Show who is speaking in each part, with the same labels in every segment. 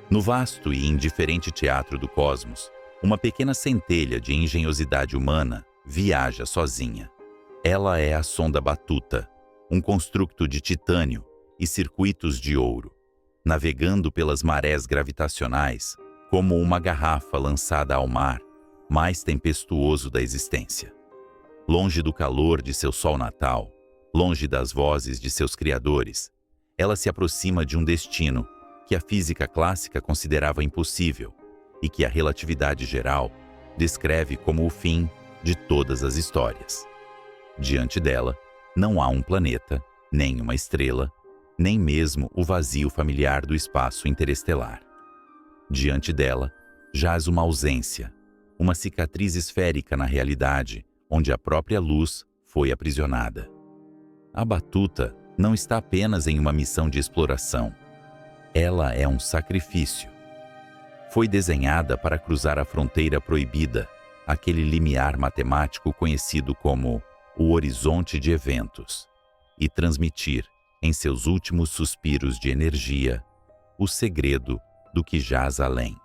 Speaker 1: No vasto e indiferente teatro do cosmos, uma pequena centelha de engenhosidade humana viaja sozinha. Ela é a sonda Batuta, um construto de titânio e circuitos de ouro, navegando pelas marés gravitacionais como uma garrafa lançada ao mar mais tempestuoso da existência. Longe do calor de seu sol natal, longe das vozes de seus criadores, ela se aproxima de um destino que a física clássica considerava impossível e que a relatividade geral descreve como o fim de todas as histórias. Diante dela, não há um planeta, nem uma estrela, nem mesmo o vazio familiar do espaço interestelar. Diante dela, jaz uma ausência, uma cicatriz esférica na realidade, onde a própria luz foi aprisionada. A Batuta não está apenas em uma missão de exploração. Ela é um sacrifício. Foi desenhada para cruzar a fronteira proibida, aquele limiar matemático conhecido como o horizonte de eventos, e transmitir, em seus últimos suspiros de energia, o segredo do que jaz além.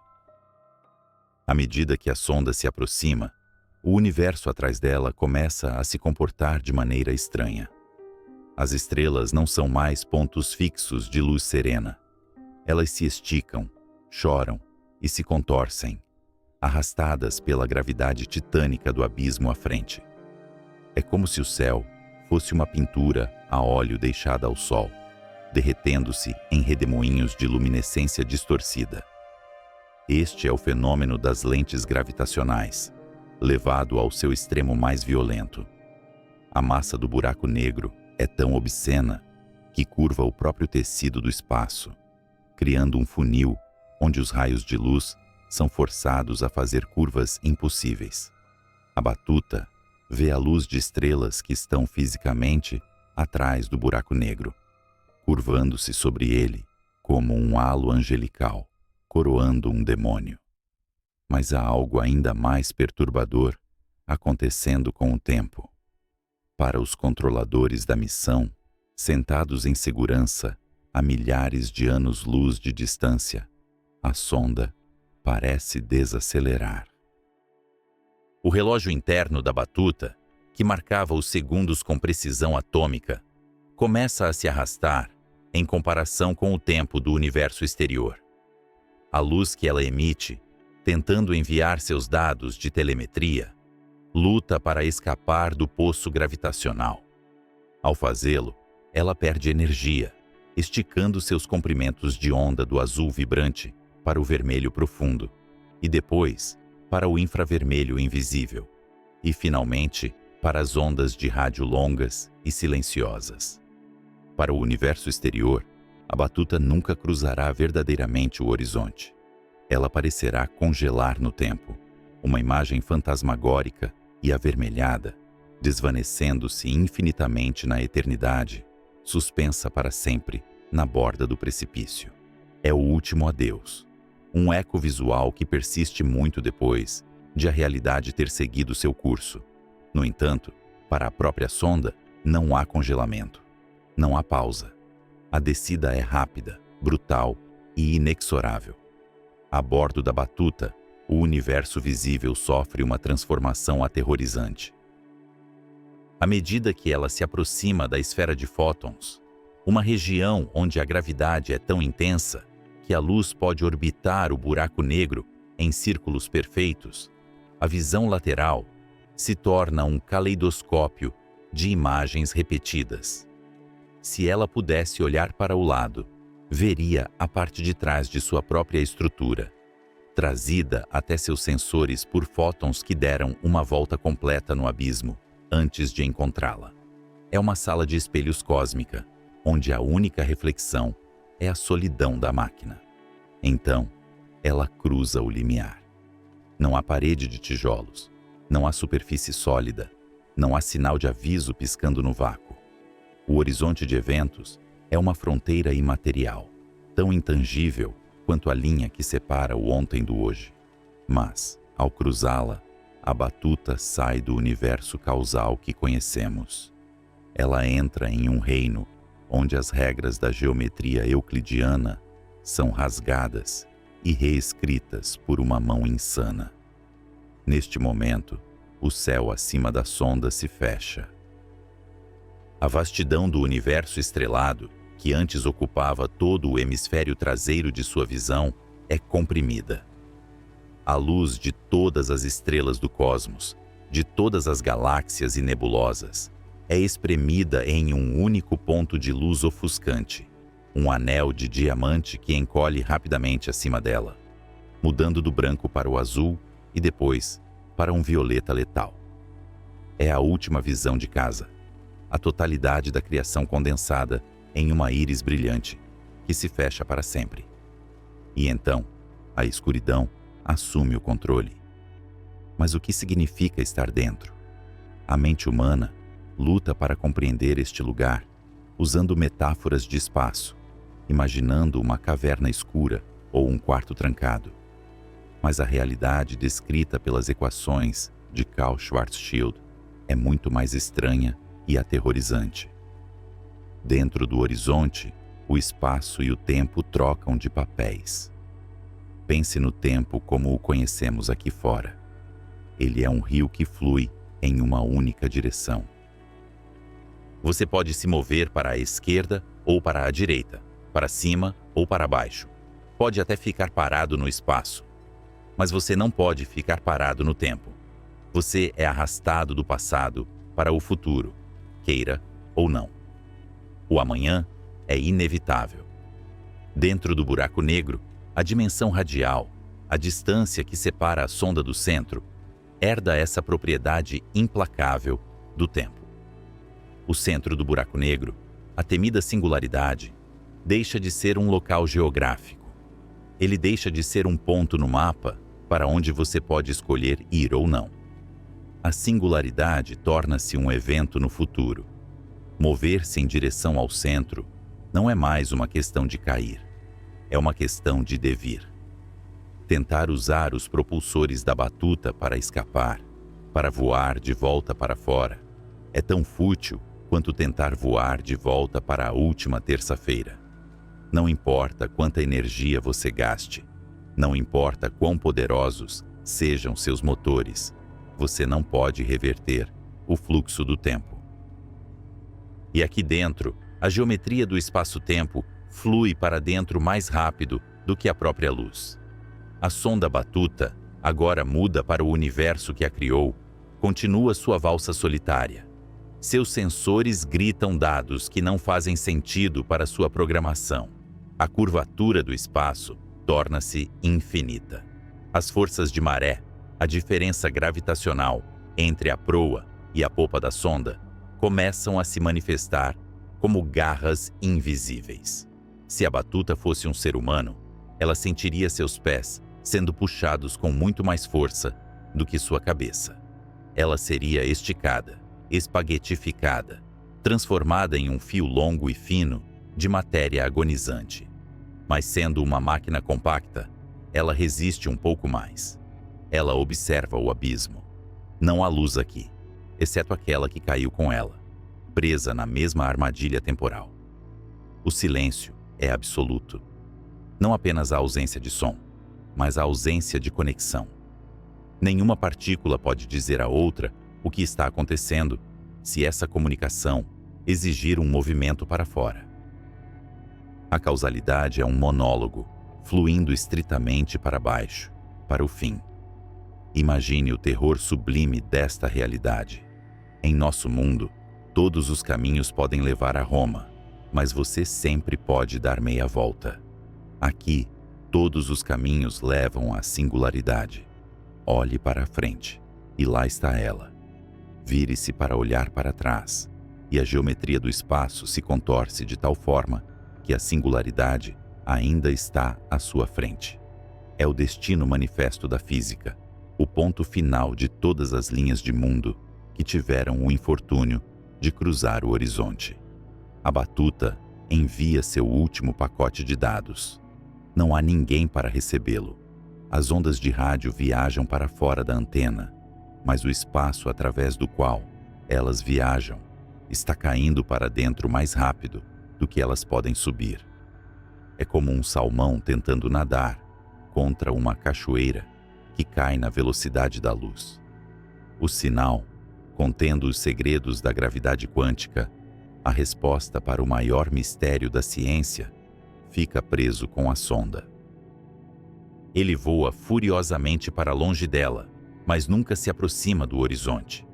Speaker 1: À medida que a sonda se aproxima, o universo atrás dela começa a se comportar de maneira estranha. As estrelas não são mais pontos fixos de luz serena. Elas se esticam, choram e se contorcem, arrastadas pela gravidade titânica do abismo à frente. É como se o céu fosse uma pintura a óleo deixada ao sol, derretendo-se em redemoinhos de luminescência distorcida. Este é o fenômeno das lentes gravitacionais, levado ao seu extremo mais violento. A massa do buraco negro é tão obscena que curva o próprio tecido do espaço, criando um funil onde os raios de luz são forçados a fazer curvas impossíveis. A Batuta vê a luz de estrelas que estão fisicamente atrás do buraco negro, curvando-se sobre ele como um halo angelical, coroando um demônio. Mas há algo ainda mais perturbador acontecendo com o tempo. Para os controladores da missão, sentados em segurança a milhares de anos-luz de distância, a sonda parece desacelerar. O relógio interno da Batuta, que marcava os segundos com precisão atômica, começa a se arrastar em comparação com o tempo do universo exterior. A luz que ela emite, tentando enviar seus dados de telemetria, luta para escapar do poço gravitacional. Ao fazê-lo, ela perde energia, esticando seus comprimentos de onda do azul vibrante para o vermelho profundo, e depois para o infravermelho invisível, e finalmente para as ondas de rádio longas e silenciosas. Para o universo exterior, a Batuta nunca cruzará verdadeiramente o horizonte. Ela parecerá congelar no tempo, uma imagem fantasmagórica e avermelhada, desvanecendo-se infinitamente na eternidade, suspensa para sempre na borda do precipício. É o último adeus, um eco visual que persiste muito depois de a realidade ter seguido seu curso. No entanto, para a própria sonda, não há congelamento, não há pausa. A descida é rápida, brutal e inexorável. A bordo da Batuta, o universo visível sofre uma transformação aterrorizante. À medida que ela se aproxima da esfera de fótons, uma região onde a gravidade é tão intensa que a luz pode orbitar o buraco negro em círculos perfeitos, a visão lateral se torna um caleidoscópio de imagens repetidas. Se ela pudesse olhar para o lado, veria a parte de trás de sua própria estrutura, trazida até seus sensores por fótons que deram uma volta completa no abismo antes de encontrá-la. É uma sala de espelhos cósmica, onde a única reflexão é a solidão da máquina. Então, ela cruza o limiar. Não há parede de tijolos, não há superfície sólida, não há sinal de aviso piscando no vácuo. O horizonte de eventos é uma fronteira imaterial, tão intangível quanto a linha que separa o ontem do hoje. Mas, ao cruzá-la, a Batuta sai do universo causal que conhecemos. Ela entra em um reino onde as regras da geometria euclidiana são rasgadas e reescritas por uma mão insana. Neste momento, o céu acima da sonda se fecha. A vastidão do universo estrelado, que antes ocupava todo o hemisfério traseiro de sua visão, é comprimida. A luz de todas as estrelas do cosmos, de todas as galáxias e nebulosas, é espremida em um único ponto de luz ofuscante, um anel de diamante que encolhe rapidamente acima dela, mudando do branco para o azul e depois para um violeta letal. É a última visão de casa, a totalidade da criação condensada em uma íris brilhante que se fecha para sempre. E então, a escuridão assume o controle. Mas o que significa estar dentro? A mente humana luta para compreender este lugar, usando metáforas de espaço, imaginando uma caverna escura ou um quarto trancado. Mas a realidade descrita pelas equações de Karl Schwarzschild é muito mais estranha e aterrorizante. Dentro do horizonte, o espaço e o tempo trocam de papéis. Pense no tempo como o conhecemos aqui fora. Ele é um rio que flui em uma única direção. Você pode se mover para a esquerda ou para a direita, para cima ou para baixo. Pode até ficar parado no espaço. Mas você não pode ficar parado no tempo. Você é arrastado do passado para o futuro, queira ou não. O amanhã é inevitável. Dentro do buraco negro, a dimensão radial, a distância que separa a sonda do centro, herda essa propriedade implacável do tempo. O centro do buraco negro, a temida singularidade, deixa de ser um local geográfico. Ele deixa de ser um ponto no mapa para onde você pode escolher ir ou não. A singularidade torna-se um evento no futuro. Mover-se em direção ao centro não é mais uma questão de cair, é uma questão de devir. Tentar usar os propulsores da batuta para escapar, para voar de volta para fora, é tão fútil quanto tentar voar de volta para a última terça-feira. Não importa quanta energia você gaste, não importa quão poderosos sejam seus motores, você não pode reverter o fluxo do tempo. E aqui dentro, a geometria do espaço-tempo flui para dentro mais rápido do que a própria luz. A sonda batuta agora muda para o universo que a criou, continua sua valsa solitária. Seus sensores gritam dados que não fazem sentido para sua programação. A curvatura do espaço torna-se infinita. As forças de maré, a diferença gravitacional entre a proa e a popa da sonda, começam a se manifestar como garras invisíveis. Se a batuta fosse um ser humano, ela sentiria seus pés sendo puxados com muito mais força do que sua cabeça. Ela seria esticada, espaguetificada, transformada em um fio longo e fino de matéria agonizante. Mas sendo uma máquina compacta, ela resiste um pouco mais. Ela observa o abismo. Não há luz aqui, exceto aquela que caiu com ela, presa na mesma armadilha temporal. O silêncio é absoluto. Não apenas a ausência de som, mas a ausência de conexão. Nenhuma partícula pode dizer à outra o que está acontecendo se essa comunicação exigir um movimento para fora. A causalidade é um monólogo, fluindo estritamente para baixo, para o fim. Imagine o terror sublime desta realidade. Em nosso mundo, todos os caminhos podem levar a Roma, mas você sempre pode dar meia volta. Aqui, todos os caminhos levam à singularidade. Olhe para a frente, e lá está ela. Vire-se para olhar para trás, e a geometria do espaço se contorce de tal forma que a singularidade ainda está à sua frente. É o destino manifesto da física, o ponto final de todas as linhas de mundo que tiveram o infortúnio de cruzar o horizonte. A batuta envia seu último pacote de dados. Não há ninguém para recebê-lo. As ondas de rádio viajam para fora da antena, mas o espaço através do qual elas viajam está caindo para dentro mais rápido do que elas podem subir. É como um salmão tentando nadar, contra uma cachoeira que cai na velocidade da luz. O sinal, contendo os segredos da gravidade quântica, a resposta para o maior mistério da ciência, fica preso com a sonda. Ele voa furiosamente para longe dela, mas nunca se aproxima do horizonte.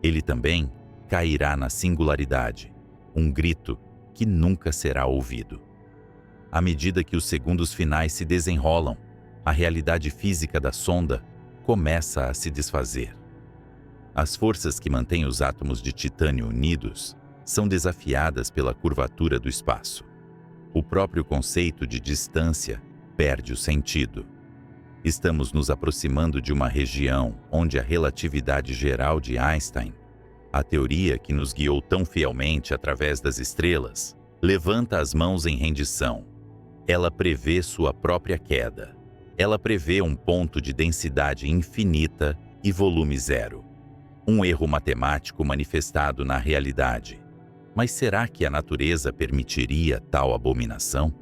Speaker 1: Ele também cairá na singularidade, um grito que nunca será ouvido. À medida que os segundos finais se desenrolam, a realidade física da sonda começa a se desfazer. As forças que mantêm os átomos de titânio unidos são desafiadas pela curvatura do espaço. O próprio conceito de distância perde o sentido. Estamos nos aproximando de uma região onde a relatividade geral de Einstein, a teoria que nos guiou tão fielmente através das estrelas, levanta as mãos em rendição. Ela prevê sua própria queda. Ela prevê um ponto de densidade infinita e volume zero. Um erro matemático manifestado na realidade. Mas será que a natureza permitiria tal abominação?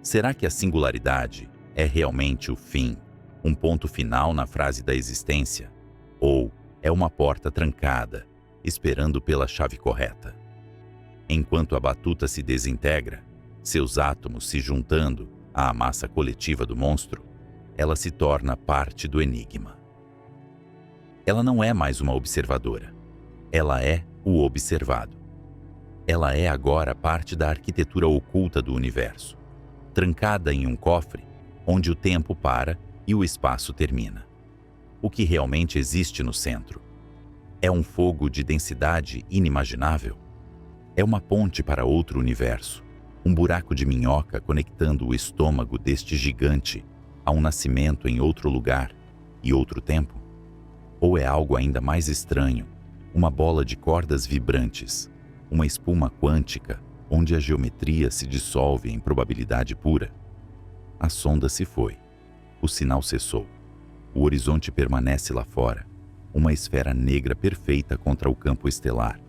Speaker 1: Será que a singularidade é realmente o fim, um ponto final na frase da existência? Ou é uma porta trancada, esperando pela chave correta? Enquanto a batuta se desintegra, seus átomos se juntando à massa coletiva do monstro, ela se torna parte do enigma. Ela não é mais uma observadora. Ela é o observado. Ela é agora parte da arquitetura oculta do universo, trancada em um cofre onde o tempo para e o espaço termina. O que realmente existe no centro? É um fogo de densidade inimaginável? É uma ponte para outro universo, um buraco de minhoca conectando o estômago deste gigante a um nascimento em outro lugar e outro tempo? Ou é algo ainda mais estranho, uma bola de cordas vibrantes, uma espuma quântica onde a geometria se dissolve em probabilidade pura? A sonda se foi. O sinal cessou. O horizonte permanece lá fora, uma esfera negra perfeita contra o campo estelar,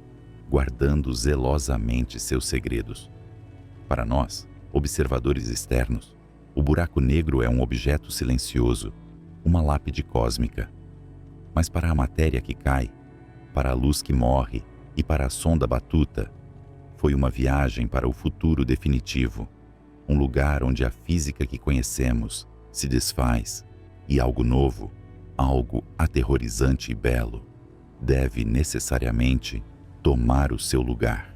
Speaker 1: guardando zelosamente seus segredos. Para nós, observadores externos, o buraco negro é um objeto silencioso, uma lápide cósmica. Mas para a matéria que cai, para a luz que morre e para a sonda batuta, foi uma viagem para o futuro definitivo, um lugar onde a física que conhecemos se desfaz e algo novo, algo aterrorizante e belo, deve necessariamente tomar o seu lugar.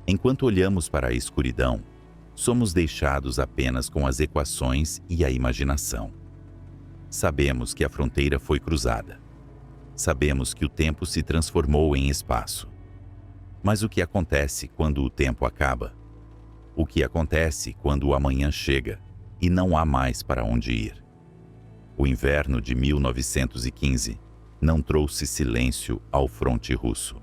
Speaker 1: Enquanto olhamos para a escuridão, somos deixados apenas com as equações e a imaginação. Sabemos que a fronteira foi cruzada. Sabemos que o tempo se transformou em espaço. Mas o que acontece quando o tempo acaba? O que acontece quando o amanhã chega e não há mais para onde ir? O inverno de 1915 não trouxe silêncio ao fronte russo.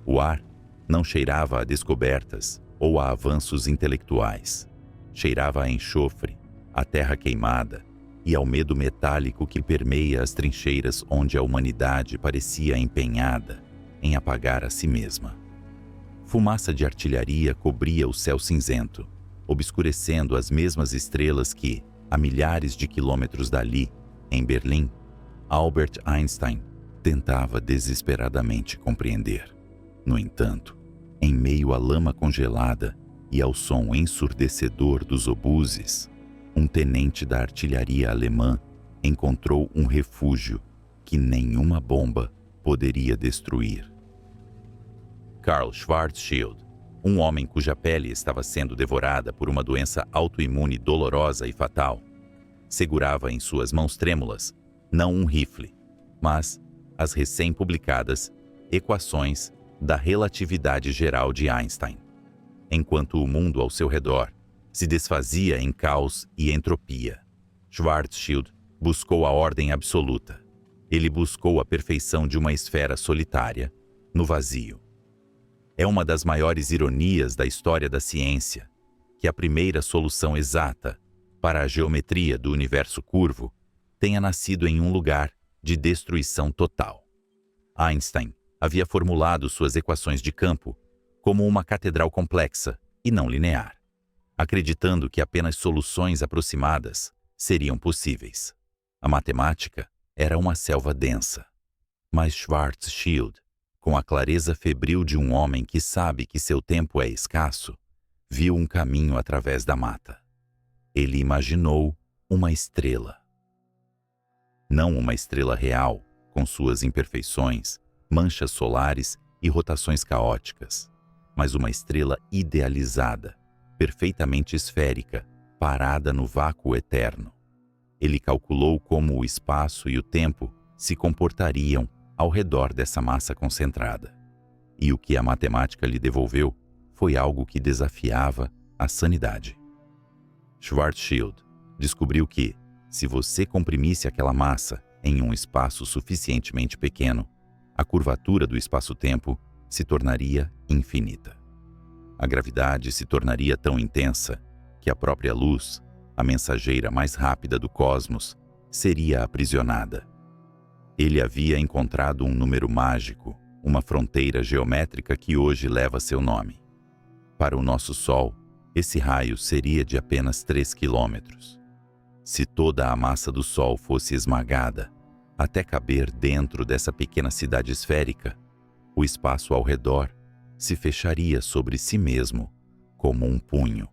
Speaker 1: O ar não cheirava a descobertas ou a avanços intelectuais. Cheirava a enxofre, a terra queimada e ao medo metálico que permeia as trincheiras onde a humanidade parecia empenhada em apagar a si mesma. Fumaça de artilharia cobria o céu cinzento, obscurecendo as mesmas estrelas que, a milhares de quilômetros dali, em Berlim, Albert Einstein tentava desesperadamente compreender. No entanto, em meio à lama congelada e ao som ensurdecedor dos obuses, um tenente da artilharia alemã encontrou um refúgio que nenhuma bomba poderia destruir. Karl Schwarzschild, um homem cuja pele estava sendo devorada por uma doença autoimune dolorosa e fatal, segurava em suas mãos trêmulas não um rifle, mas as recém-publicadas Equações da Relatividade Geral de Einstein, enquanto o mundo ao seu redor se desfazia em caos e entropia. Schwarzschild buscou a ordem absoluta. Ele buscou a perfeição de uma esfera solitária, no vazio. É uma das maiores ironias da história da ciência que a primeira solução exata para a geometria do universo curvo tenha nascido em um lugar de destruição total. Einstein havia formulado suas equações de campo como uma catedral complexa e não linear, acreditando que apenas soluções aproximadas seriam possíveis. A matemática era uma selva densa, mas Schwarzschild, com a clareza febril de um homem que sabe que seu tempo é escasso, viu um caminho através da mata. Ele imaginou uma estrela. Não uma estrela real, com suas imperfeições, manchas solares e rotações caóticas, mas uma estrela idealizada, perfeitamente esférica, parada no vácuo eterno. Ele calculou como o espaço e o tempo se comportariam ao redor dessa massa concentrada. E o que a matemática lhe devolveu foi algo que desafiava a sanidade. Schwarzschild descobriu que, se você comprimisse aquela massa em um espaço suficientemente pequeno, a curvatura do espaço-tempo se tornaria infinita. A gravidade se tornaria tão intensa que a própria luz, a mensageira mais rápida do cosmos, seria aprisionada. Ele havia encontrado um número mágico, uma fronteira geométrica que hoje leva seu nome. Para o nosso Sol, esse raio seria de apenas 3 quilômetros. Se toda a massa do Sol fosse esmagada, até caber dentro dessa pequena cidade esférica, o espaço ao redor se fecharia sobre si mesmo como um punho.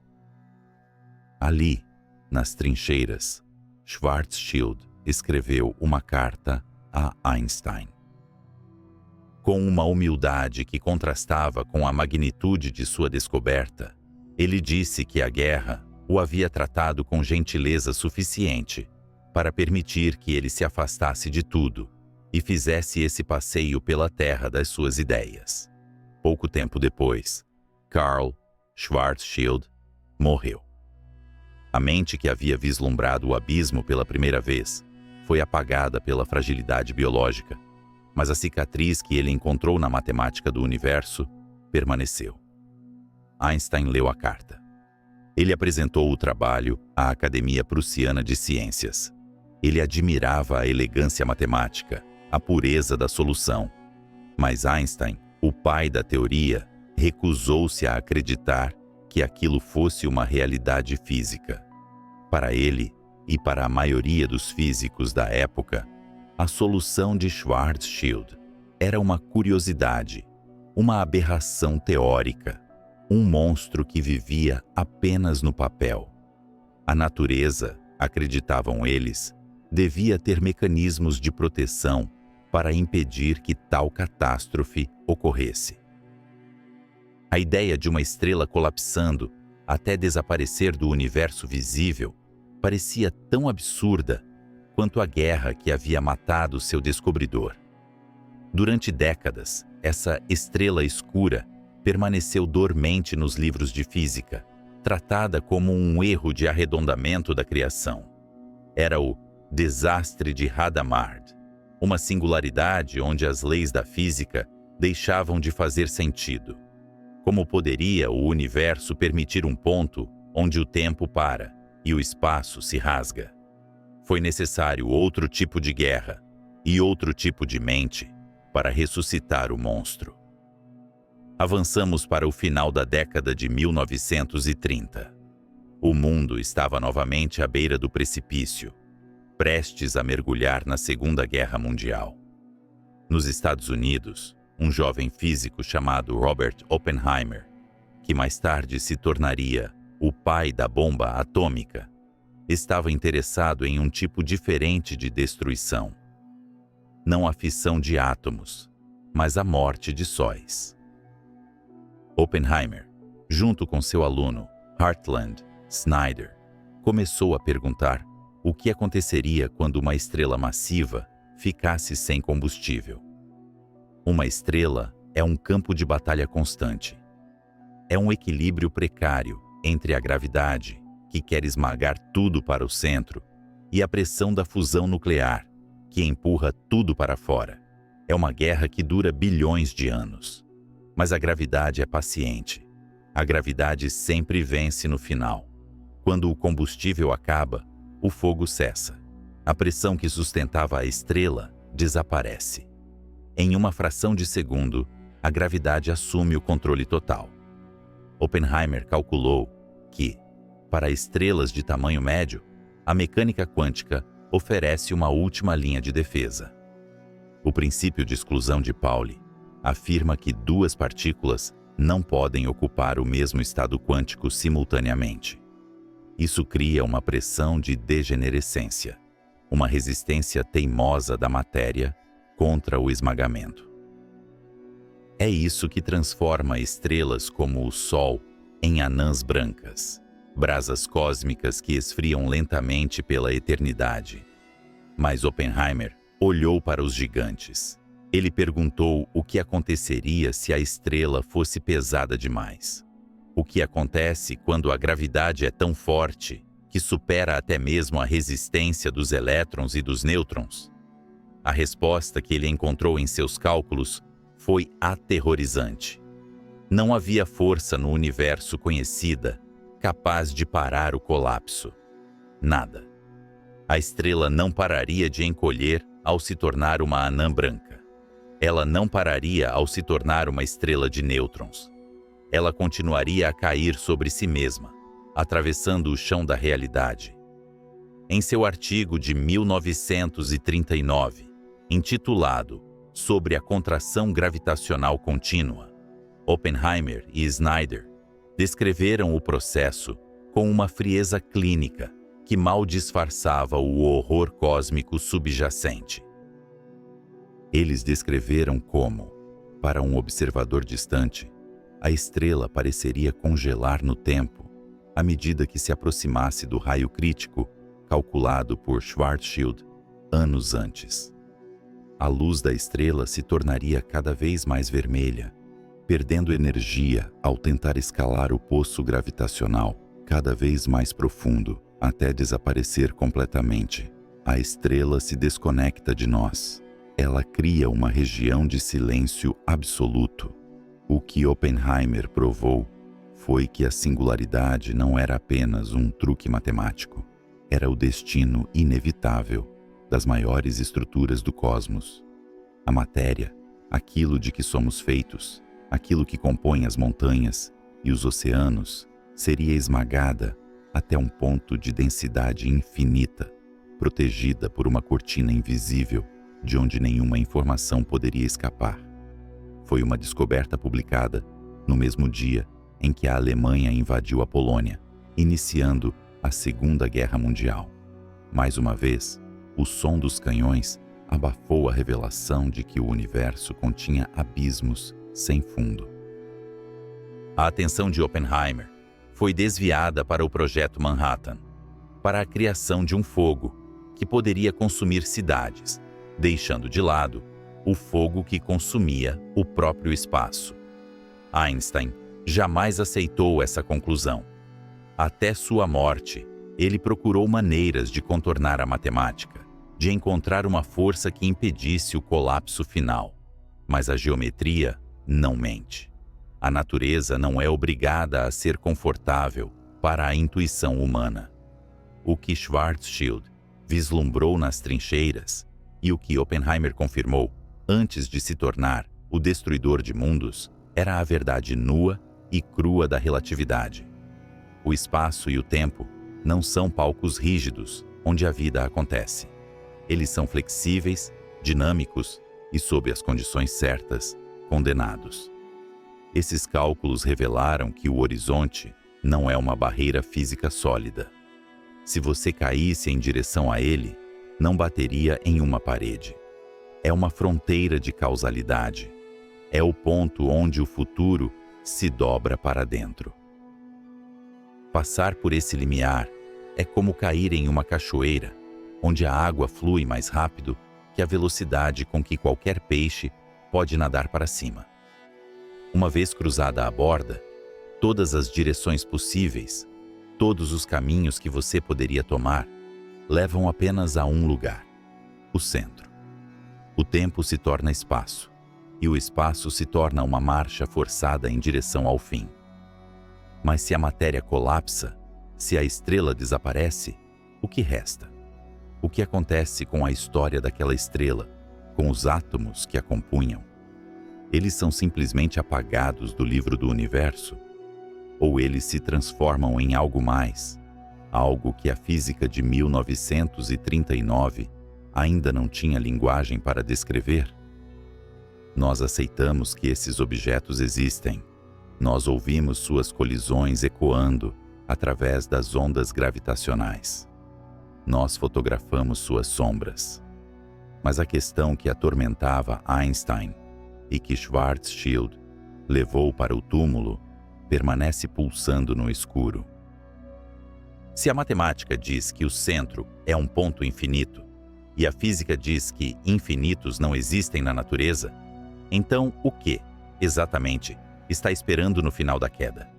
Speaker 1: Ali, nas trincheiras, Schwarzschild escreveu uma carta a Einstein. Com uma humildade que contrastava com a magnitude de sua descoberta, ele disse que a guerra o havia tratado com gentileza suficiente para permitir que ele se afastasse de tudo e fizesse esse passeio pela terra das suas ideias. Pouco tempo depois, Karl Schwarzschild morreu. A mente que havia vislumbrado o abismo pela primeira vez foi apagada pela fragilidade biológica, mas a cicatriz que ele encontrou na matemática do universo permaneceu. Einstein leu a carta. Ele apresentou o trabalho à Academia Prussiana de Ciências. Ele admirava a elegância matemática, a pureza da solução. Mas Einstein, o pai da teoria, recusou-se a acreditar que aquilo fosse uma realidade física. Para ele, e para a maioria dos físicos da época, a solução de Schwarzschild era uma curiosidade, uma aberração teórica, um monstro que vivia apenas no papel. A natureza, acreditavam eles, devia ter mecanismos de proteção para impedir que tal catástrofe ocorresse. A ideia de uma estrela colapsando até desaparecer do universo visível parecia tão absurda quanto a guerra que havia matado seu descobridor. Durante décadas, essa estrela escura permaneceu dormente nos livros de física, tratada como um erro de arredondamento da criação. Era o desastre de Hadamard, uma singularidade onde as leis da física deixavam de fazer sentido. Como poderia o universo permitir um ponto onde o tempo para e o espaço se rasga? Foi necessário outro tipo de guerra e outro tipo de mente para ressuscitar o monstro. Avançamos para o final da década de 1930. O mundo estava novamente à beira do precipício, prestes a mergulhar na Segunda Guerra Mundial. Nos Estados Unidos, um jovem físico chamado Robert Oppenheimer, que mais tarde se tornaria o pai da bomba atômica, estava interessado em um tipo diferente de destruição. Não a fissão de átomos, mas a morte de sóis. Oppenheimer, junto com seu aluno, Hartland Snyder, começou a perguntar o que aconteceria quando uma estrela massiva ficasse sem combustível. Uma estrela é um campo de batalha constante. É um equilíbrio precário entre a gravidade, que quer esmagar tudo para o centro, e a pressão da fusão nuclear, que empurra tudo para fora. É uma guerra que dura bilhões de anos. Mas a gravidade é paciente. A gravidade sempre vence no final. Quando o combustível acaba, o fogo cessa. A pressão que sustentava a estrela desaparece. Em uma fração de segundo, a gravidade assume o controle total. Oppenheimer calculou que, para estrelas de tamanho médio, a mecânica quântica oferece uma última linha de defesa. O princípio de exclusão de Pauli afirma que duas partículas não podem ocupar o mesmo estado quântico simultaneamente. Isso cria uma pressão de degenerescência, uma resistência teimosa da matéria contra o esmagamento. É isso que transforma estrelas como o Sol em anãs brancas, brasas cósmicas que esfriam lentamente pela eternidade. Mas Oppenheimer olhou para os gigantes. Ele perguntou o que aconteceria se a estrela fosse pesada demais. O que acontece quando a gravidade é tão forte que supera até mesmo a resistência dos elétrons e dos nêutrons? A resposta que ele encontrou em seus cálculos foi aterrorizante. Não havia força no universo conhecida capaz de parar o colapso. Nada. A estrela não pararia de encolher ao se tornar uma anã branca. Ela não pararia ao se tornar uma estrela de nêutrons. Ela continuaria a cair sobre si mesma, atravessando o chão da realidade. Em seu artigo de 1939, intitulado Sobre a Contração Gravitacional Contínua, Oppenheimer e Snyder descreveram o processo com uma frieza clínica que mal disfarçava o horror cósmico subjacente. Eles descreveram como, para um observador distante, a estrela pareceria congelar no tempo à medida que se aproximasse do raio crítico calculado por Schwarzschild anos antes. A luz da estrela se tornaria cada vez mais vermelha, perdendo energia ao tentar escalar o poço gravitacional cada vez mais profundo, até desaparecer completamente. A estrela se desconecta de nós. Ela cria uma região de silêncio absoluto. O que Oppenheimer provou foi que a singularidade não era apenas um truque matemático. Era o destino inevitável das maiores estruturas do cosmos. A matéria, aquilo de que somos feitos, aquilo que compõe as montanhas e os oceanos, seria esmagada até um ponto de densidade infinita, protegida por uma cortina invisível de onde nenhuma informação poderia escapar. Foi uma descoberta publicada no mesmo dia em que a Alemanha invadiu a Polônia, iniciando a Segunda Guerra Mundial. Mais uma vez, o som dos canhões abafou a revelação de que o universo continha abismos sem fundo. A atenção de Oppenheimer foi desviada para o projeto Manhattan, para a criação de um fogo que poderia consumir cidades, deixando de lado o fogo que consumia o próprio espaço. Einstein jamais aceitou essa conclusão. Até sua morte, ele procurou maneiras de contornar a matemática, de encontrar uma força que impedisse o colapso final. Mas a geometria não mente. A natureza não é obrigada a ser confortável para a intuição humana. O que Schwarzschild vislumbrou nas trincheiras e o que Oppenheimer confirmou antes de se tornar o destruidor de mundos era a verdade nua e crua da relatividade. O espaço e o tempo não são palcos rígidos onde a vida acontece. Eles são flexíveis, dinâmicos e, sob as condições certas, condenados. Esses cálculos revelaram que o horizonte não é uma barreira física sólida. Se você caísse em direção a ele, não bateria em uma parede. É uma fronteira de causalidade. É o ponto onde o futuro se dobra para dentro. Passar por esse limiar é como cair em uma cachoeira, onde a água flui mais rápido que a velocidade com que qualquer peixe pode nadar para cima. Uma vez cruzada a borda, todas as direções possíveis, todos os caminhos que você poderia tomar, levam apenas a um lugar: o centro. O tempo se torna espaço, e o espaço se torna uma marcha forçada em direção ao fim. Mas se a matéria colapsa, se a estrela desaparece, o que resta? O que acontece com a história daquela estrela, com os átomos que a compunham? Eles são simplesmente apagados do livro do universo? Ou eles se transformam em algo mais? algo que a física de 1939 ainda não tinha linguagem para descrever? Nós aceitamos que esses objetos existem. Nós ouvimos suas colisões ecoando através das ondas gravitacionais. Nós fotografamos suas sombras. Mas a questão que atormentava Einstein e que Schwarzschild levou para o túmulo permanece pulsando no escuro. Se a matemática diz que o centro é um ponto infinito e a física diz que infinitos não existem na natureza, então o que, exatamente, está esperando no final da queda?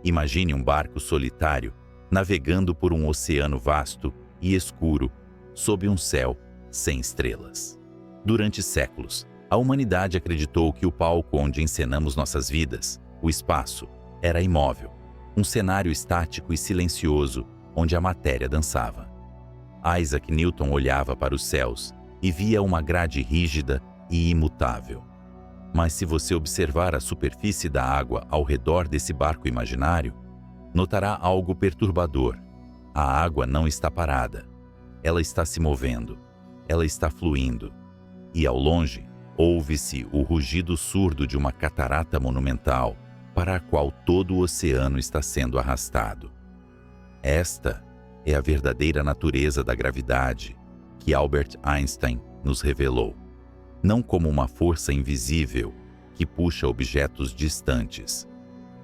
Speaker 1: Imagine um barco solitário navegando por um oceano vasto e escuro sob um céu sem estrelas. Durante séculos, a humanidade acreditou que o palco onde encenamos nossas vidas, o espaço, era imóvel, um cenário estático e silencioso onde a matéria dançava. Isaac Newton olhava para os céus e via uma grade rígida e imutável. Mas se você observar a superfície da água ao redor desse barco imaginário, notará algo perturbador. A água não está parada. Ela está se movendo. Ela está fluindo. E ao longe, ouve-se o rugido surdo de uma catarata monumental para a qual todo o oceano está sendo arrastado. Esta é a verdadeira natureza da gravidade que Albert Einstein nos revelou, não como uma força invisível que puxa objetos distantes,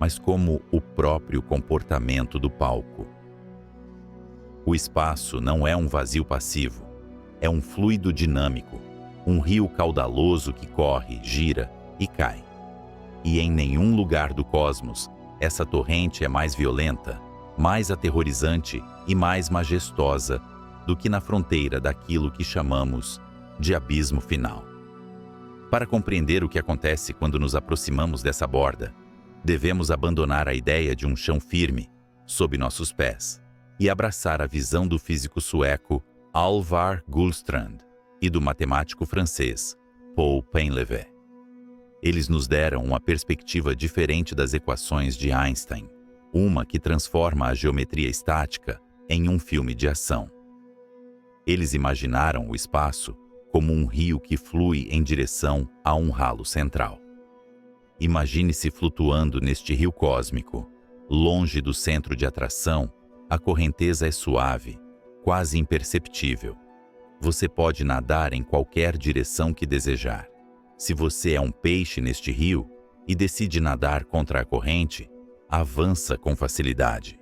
Speaker 1: mas como o próprio comportamento do palco. O espaço não é um vazio passivo, é um fluido dinâmico, um rio caudaloso que corre, gira e cai. E em nenhum lugar do cosmos essa torrente é mais violenta, mais aterrorizante e mais majestosa do que na fronteira daquilo que chamamos de abismo final. Para compreender o que acontece quando nos aproximamos dessa borda, devemos abandonar a ideia de um chão firme sob nossos pés e abraçar a visão do físico sueco Alvar Gullstrand e do matemático francês Paul Painlevé. Eles nos deram uma perspectiva diferente das equações de Einstein, uma que transforma a geometria estática em um filme de ação. Eles imaginaram o espaço como um rio que flui em direção a um ralo central. Imagine-se flutuando neste rio cósmico. Longe do centro de atração, a correnteza é suave, quase imperceptível. Você pode nadar em qualquer direção que desejar. Se você é um peixe neste rio e decide nadar contra a corrente, avança com facilidade.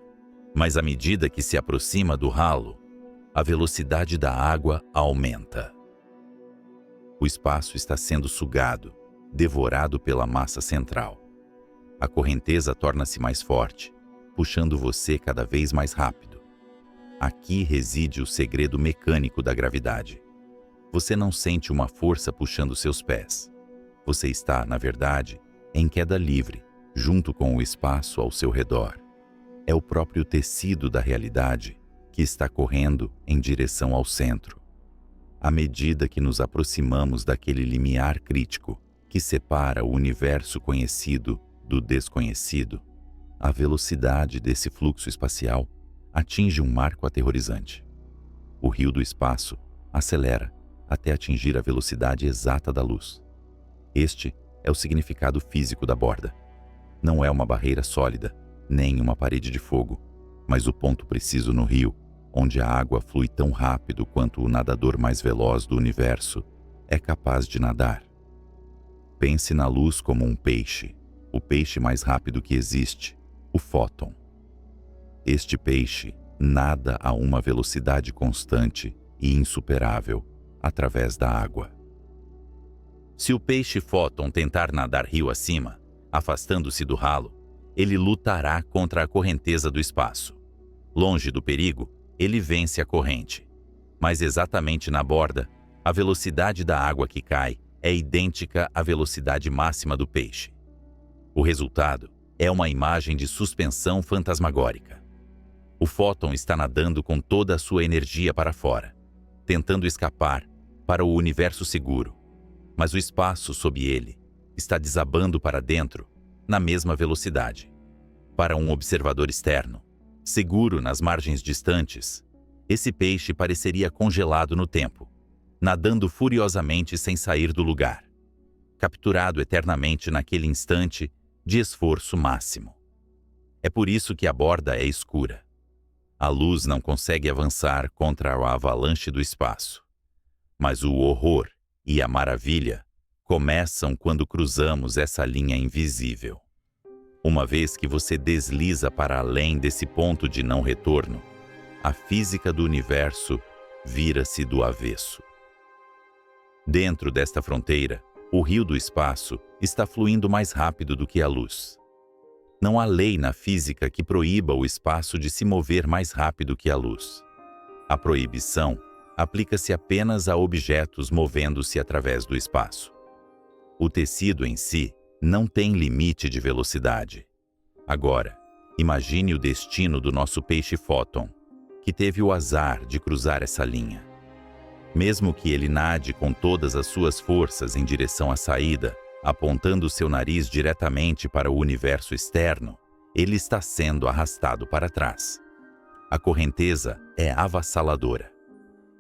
Speaker 1: Mas à medida que se aproxima do ralo, a velocidade da água aumenta. O espaço está sendo sugado, devorado pela massa central. A correnteza torna-se mais forte, puxando você cada vez mais rápido. Aqui reside o segredo mecânico da gravidade. Você não sente uma força puxando seus pés. Você está, na verdade, em queda livre, junto com o espaço ao seu redor. É o próprio tecido da realidade que está correndo em direção ao centro. À medida que nos aproximamos daquele limiar crítico que separa o universo conhecido do desconhecido, a velocidade desse fluxo espacial atinge um marco aterrorizante. O rio do espaço acelera até atingir a velocidade exata da luz. Este é o significado físico da borda. Não é uma barreira sólida, nem uma parede de fogo, mas o ponto preciso no rio, onde a água flui tão rápido quanto o nadador mais veloz do universo é capaz de nadar. Pense na luz como um peixe, o peixe mais rápido que existe, o fóton. Este peixe nada a uma velocidade constante e insuperável através da água. Se o peixe fóton tentar nadar rio acima, afastando-se do ralo, ele lutará contra a correnteza do espaço. Longe do perigo, ele vence a corrente. Mas exatamente na borda, a velocidade da água que cai é idêntica à velocidade máxima do peixe. O resultado é uma imagem de suspensão fantasmagórica. O fóton está nadando com toda a sua energia para fora, tentando escapar para o universo seguro, mas o espaço sob ele está desabando para dentro na mesma velocidade. Para um observador externo, Seguro nas margens distantes, esse peixe pareceria congelado no tempo, nadando furiosamente sem sair do lugar, capturado eternamente naquele instante de esforço máximo. É por isso que a borda é escura. A luz não consegue avançar contra a avalanche do espaço. Mas o horror e a maravilha começam quando cruzamos essa linha invisível. Uma vez que você desliza para além desse ponto de não retorno, a física do universo vira-se do avesso. Dentro desta fronteira, o rio do espaço está fluindo mais rápido do que a luz. Não há lei na física que proíba o espaço de se mover mais rápido que a luz. A proibição aplica-se apenas a objetos movendo-se através do espaço. O tecido em si não tem limite de velocidade. Agora, imagine o destino do nosso peixe fóton, que teve o azar de cruzar essa linha. Mesmo que ele nade com todas as suas forças em direção à saída, apontando seu nariz diretamente para o universo externo, ele está sendo arrastado para trás. A correnteza é avassaladora.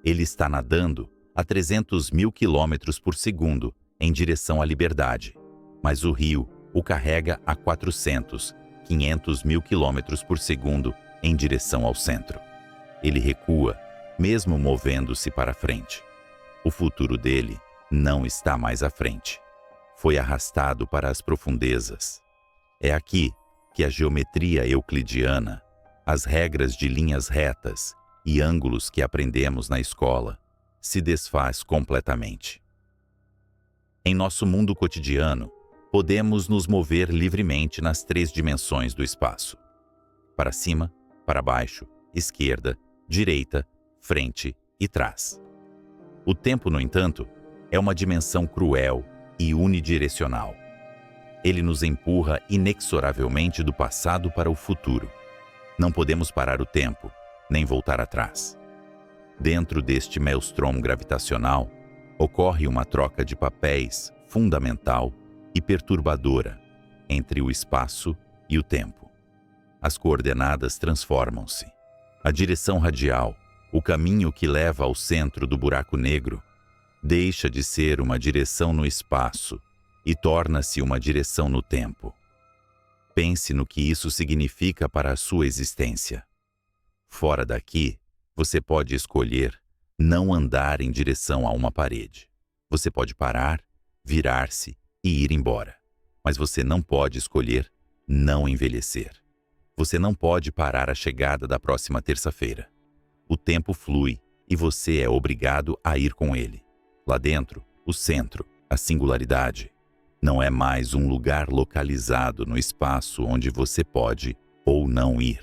Speaker 1: Ele está nadando a 300 mil quilômetros por segundo em direção à liberdade, mas o rio o carrega a 400, 500 mil quilômetros por segundo em direção ao centro. Ele recua, mesmo movendo-se para frente. O futuro dele não está mais à frente. Foi arrastado para as profundezas. É aqui que a geometria euclidiana, as regras de linhas retas e ângulos que aprendemos na escola, se desfaz completamente. Em nosso mundo cotidiano, podemos nos mover livremente nas 3 dimensões do espaço: para cima, para baixo, esquerda, direita, frente e trás. O tempo, no entanto, é uma dimensão cruel e unidirecional. Ele nos empurra inexoravelmente do passado para o futuro. Não podemos parar o tempo, nem voltar atrás. Dentro deste maelstrom gravitacional, ocorre uma troca de papéis fundamental e perturbadora entre o espaço e o tempo. As coordenadas transformam-se. A direção radial, o caminho que leva ao centro do buraco negro, deixa de ser uma direção no espaço e torna-se uma direção no tempo. Pense no que isso significa para a sua existência. Fora daqui, você pode escolher não andar em direção a uma parede. Você pode parar, virar-se e ir embora. Mas você não pode escolher não envelhecer. Você não pode parar a chegada da próxima terça-feira. O tempo flui e você é obrigado a ir com ele. Lá dentro, o centro, a singularidade, não é mais um lugar localizado no espaço onde você pode ou não ir.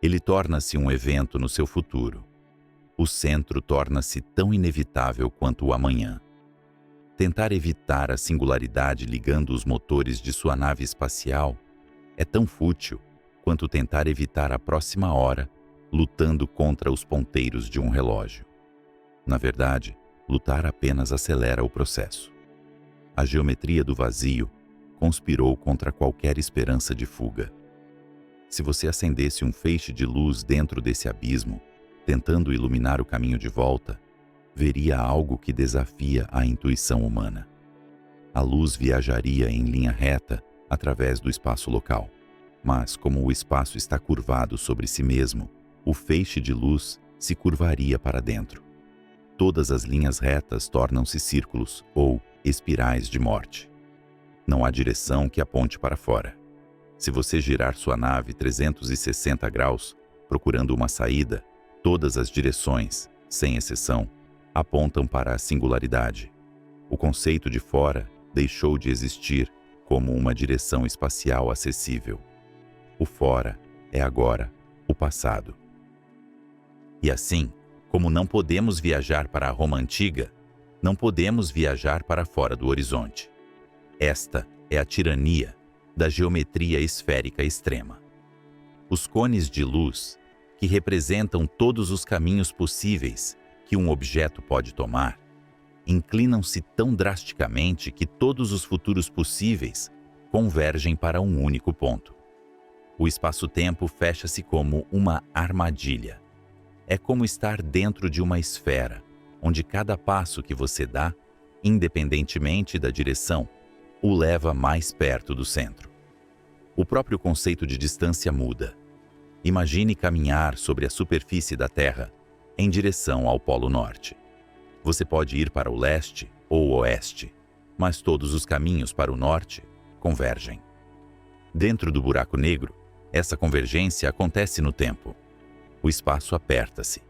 Speaker 1: Ele torna-se um evento no seu futuro. O centro torna-se tão inevitável quanto o amanhã. Tentar evitar a singularidade ligando os motores de sua nave espacial é tão fútil quanto tentar evitar a próxima hora lutando contra os ponteiros de um relógio. Na verdade, lutar apenas acelera o processo. A geometria do vazio conspirou contra qualquer esperança de fuga. Se você acendesse um feixe de luz dentro desse abismo, tentando iluminar o caminho de volta, veria algo que desafia a intuição humana. A luz viajaria em linha reta através do espaço local, mas como o espaço está curvado sobre si mesmo, o feixe de luz se curvaria para dentro. Todas as linhas retas tornam-se círculos ou espirais de morte. Não há direção que aponte para fora. Se você girar sua nave 360 graus, procurando uma saída, todas as direções, sem exceção, apontam para a singularidade. O conceito de fora deixou de existir como uma direção espacial acessível. O fora é agora o passado. E assim, como não podemos viajar para a Roma antiga, não podemos viajar para fora do horizonte. Esta é a tirania da geometria esférica extrema. Os cones de luz, que representam todos os caminhos possíveis que um objeto pode tomar, inclinam-se tão drasticamente que todos os futuros possíveis convergem para um único ponto. O espaço-tempo fecha-se como uma armadilha. É como estar dentro de uma esfera, onde cada passo que você dá, independentemente da direção, o leva mais perto do centro. O próprio conceito de distância muda. Imagine caminhar sobre a superfície da Terra em direção ao Polo Norte. Você pode ir para o leste ou oeste, mas todos os caminhos para o norte convergem. Dentro do buraco negro, essa convergência acontece no tempo. O espaço aperta-se.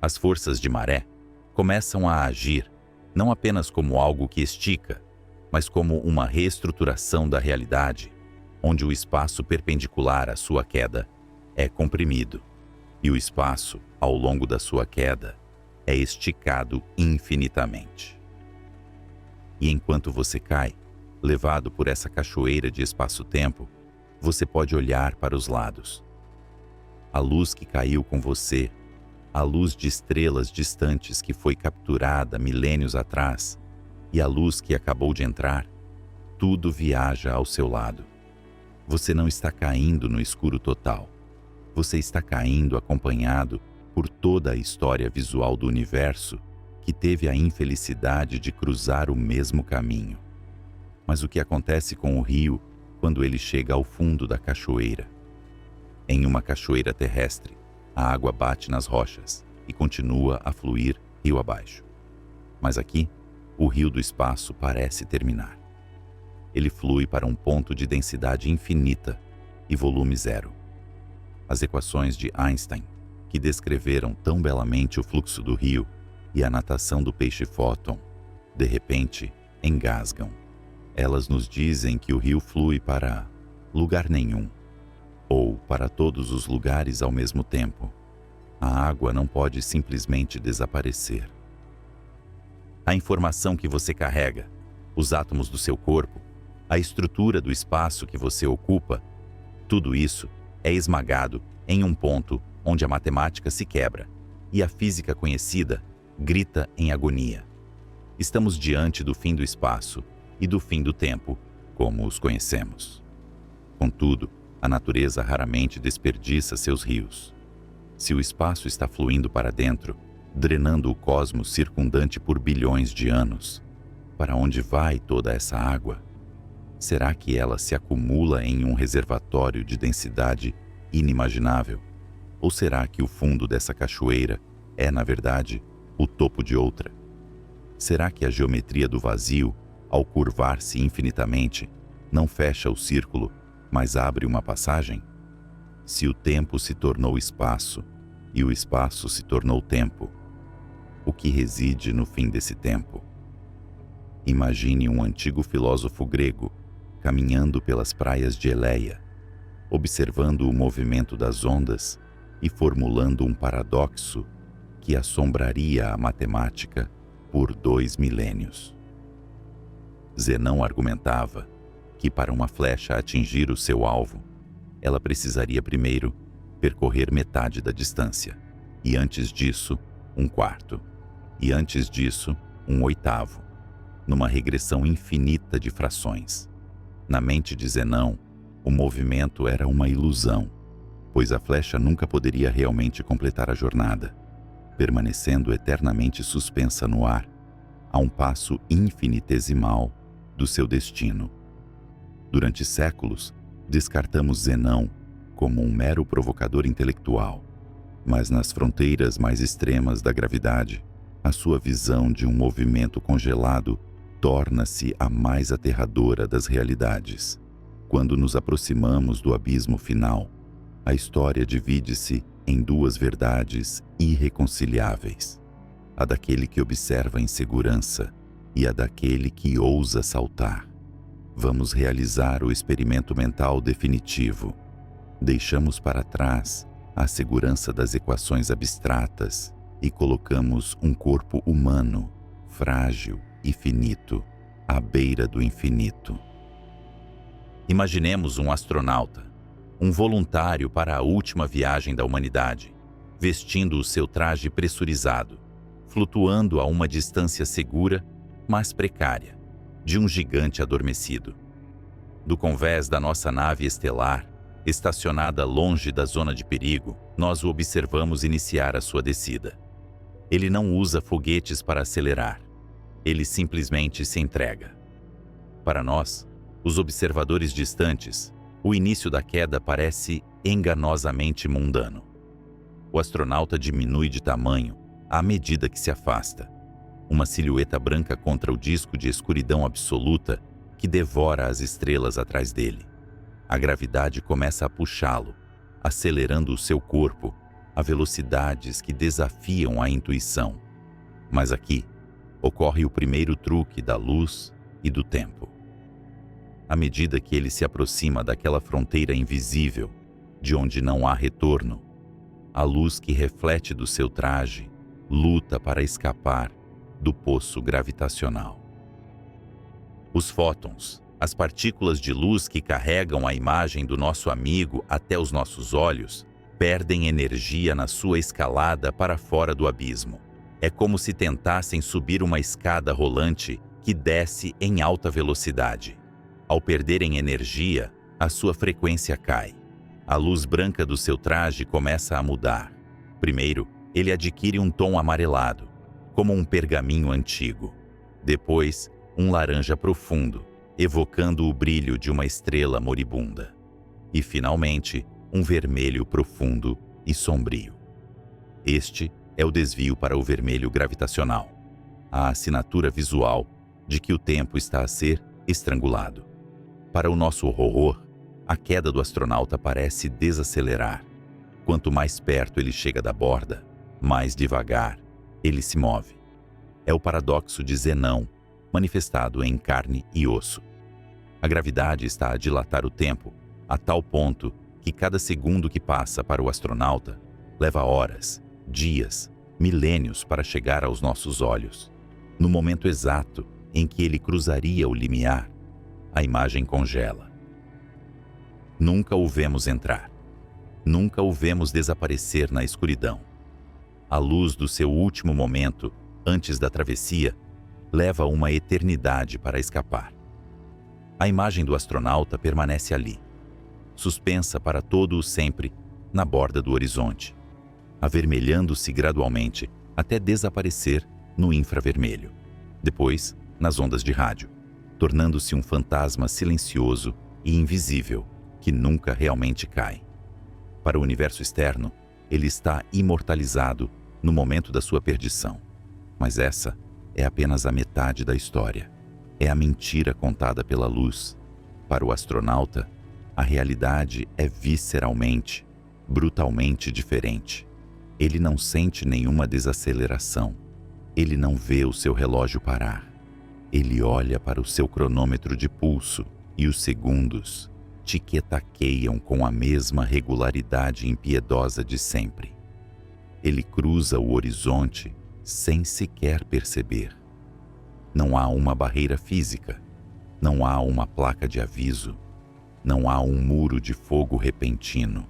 Speaker 1: As forças de maré começam a agir não apenas como algo que estica, mas como uma reestruturação da realidade, onde o espaço perpendicular à sua queda é comprimido e o espaço, ao longo da sua queda, é esticado infinitamente. E enquanto você cai, levado por essa cachoeira de espaço-tempo, você pode olhar para os lados. A luz que caiu com você, a luz de estrelas distantes que foi capturada milênios atrás e a luz que acabou de entrar, tudo viaja ao seu lado. Você não está caindo no escuro total. Você está caindo acompanhado por toda a história visual do universo que teve a infelicidade de cruzar o mesmo caminho. Mas o que acontece com o rio quando ele chega ao fundo da cachoeira? Em uma cachoeira terrestre, a água bate nas rochas e continua a fluir rio abaixo. Mas aqui, o rio do espaço parece terminar. Ele flui para um ponto de densidade infinita e volume zero. As equações de Einstein, que descreveram tão belamente o fluxo do rio e a natação do peixe-fóton, de repente engasgam. Elas nos dizem que o rio flui para lugar nenhum, ou para todos os lugares ao mesmo tempo. A água não pode simplesmente desaparecer. A informação que você carrega, os átomos do seu corpo, a estrutura do espaço que você ocupa, tudo isso é esmagado em um ponto onde a matemática se quebra e a física conhecida grita em agonia. Estamos diante do fim do espaço e do fim do tempo, como os conhecemos. Contudo, a natureza raramente desperdiça seus rios. Se o espaço está fluindo para dentro, drenando o cosmos circundante por bilhões de anos, para onde vai toda essa água? Será que ela se acumula em um reservatório de densidade inimaginável? Ou será que o fundo dessa cachoeira é, na verdade, o topo de outra? Será que a geometria do vazio, ao curvar-se infinitamente, não fecha o círculo, mas abre uma passagem? Se o tempo se tornou espaço e o espaço se tornou tempo, o que reside no fim desse tempo? Imagine um antigo filósofo grego caminhando pelas praias de Eleia, observando o movimento das ondas e formulando um paradoxo que assombraria a matemática por 2 milênios. Zenão argumentava que para uma flecha atingir o seu alvo, ela precisaria primeiro percorrer metade da distância, e antes disso, 1/4, e antes disso, 1/8, numa regressão infinita de frações. Na mente de Zenão, o movimento era uma ilusão, pois a flecha nunca poderia realmente completar a jornada, permanecendo eternamente suspensa no ar, a um passo infinitesimal do seu destino. Durante séculos, descartamos Zenão como um mero provocador intelectual, mas nas fronteiras mais extremas da gravidade, a sua visão de um movimento congelado torna-se a mais aterradora das realidades. Quando nos aproximamos do abismo final, a história divide-se em 2 verdades irreconciliáveis: a daquele que observa em segurança e a daquele que ousa saltar. Vamos realizar o experimento mental definitivo. Deixamos para trás a segurança das equações abstratas e colocamos um corpo humano, frágil e finito, à beira do infinito. Imaginemos um astronauta, um voluntário para a última viagem da humanidade, vestindo o seu traje pressurizado, flutuando a uma distância segura, mas precária, de um gigante adormecido. Do convés da nossa nave estelar, Estacionada longe da zona de perigo, nós o observamos iniciar a sua descida. Ele não usa foguetes para acelerar. Ele simplesmente se entrega. Para nós, os observadores distantes, o início da queda parece enganosamente mundano. O astronauta diminui de tamanho à medida que se afasta. Uma silhueta branca contra o disco de escuridão absoluta que devora as estrelas atrás dele. A gravidade começa a puxá-lo, acelerando o seu corpo a velocidades que desafiam a intuição. Mas aqui ocorre o primeiro truque da luz e do tempo. À medida que ele se aproxima daquela fronteira invisível, de onde não há retorno, a luz que reflete do seu traje luta para escapar do poço gravitacional. Os fótons, as partículas de luz que carregam a imagem do nosso amigo até os nossos olhos, perdem energia na sua escalada para fora do abismo. É como se tentassem subir uma escada rolante que desce em alta velocidade. Ao perderem energia, a sua frequência cai. A luz branca do seu traje começa a mudar. Primeiro, ele adquire um tom amarelado, como um pergaminho antigo. Depois, um laranja profundo, evocando o brilho de uma estrela moribunda. E, finalmente, um vermelho profundo e sombrio. Este é o desvio para o vermelho gravitacional, a assinatura visual de que o tempo está a ser estrangulado. Para o nosso horror, a queda do astronauta parece desacelerar. Quanto mais perto ele chega da borda, mais devagar ele se move. É o paradoxo de Zenão, manifestado em carne e osso. A gravidade está a dilatar o tempo, a tal ponto que cada segundo que passa para o astronauta leva horas, dias, milênios para chegar aos nossos olhos. No momento exato em que ele cruzaria o limiar, a imagem congela. Nunca o vemos entrar. Nunca o vemos desaparecer na escuridão. A luz do seu último momento, antes da travessia, leva uma eternidade para escapar. A imagem do astronauta permanece ali, suspensa para todo o sempre, na borda do horizonte, avermelhando-se gradualmente até desaparecer no infravermelho. Depois, nas ondas de rádio, tornando-se um fantasma silencioso e invisível que nunca realmente cai. Para o universo externo, ele está imortalizado no momento da sua perdição. Mas essa é apenas a metade da história. É a mentira contada pela luz. Para o astronauta, a realidade é visceralmente, brutalmente diferente. Ele não sente nenhuma desaceleração. Ele não vê o seu relógio parar. Ele olha para o seu cronômetro de pulso e os segundos tiquetaqueiam com a mesma regularidade impiedosa de sempre. Ele cruza o horizonte sem sequer perceber. Não há uma barreira física, não há uma placa de aviso, não há um muro de fogo repentino.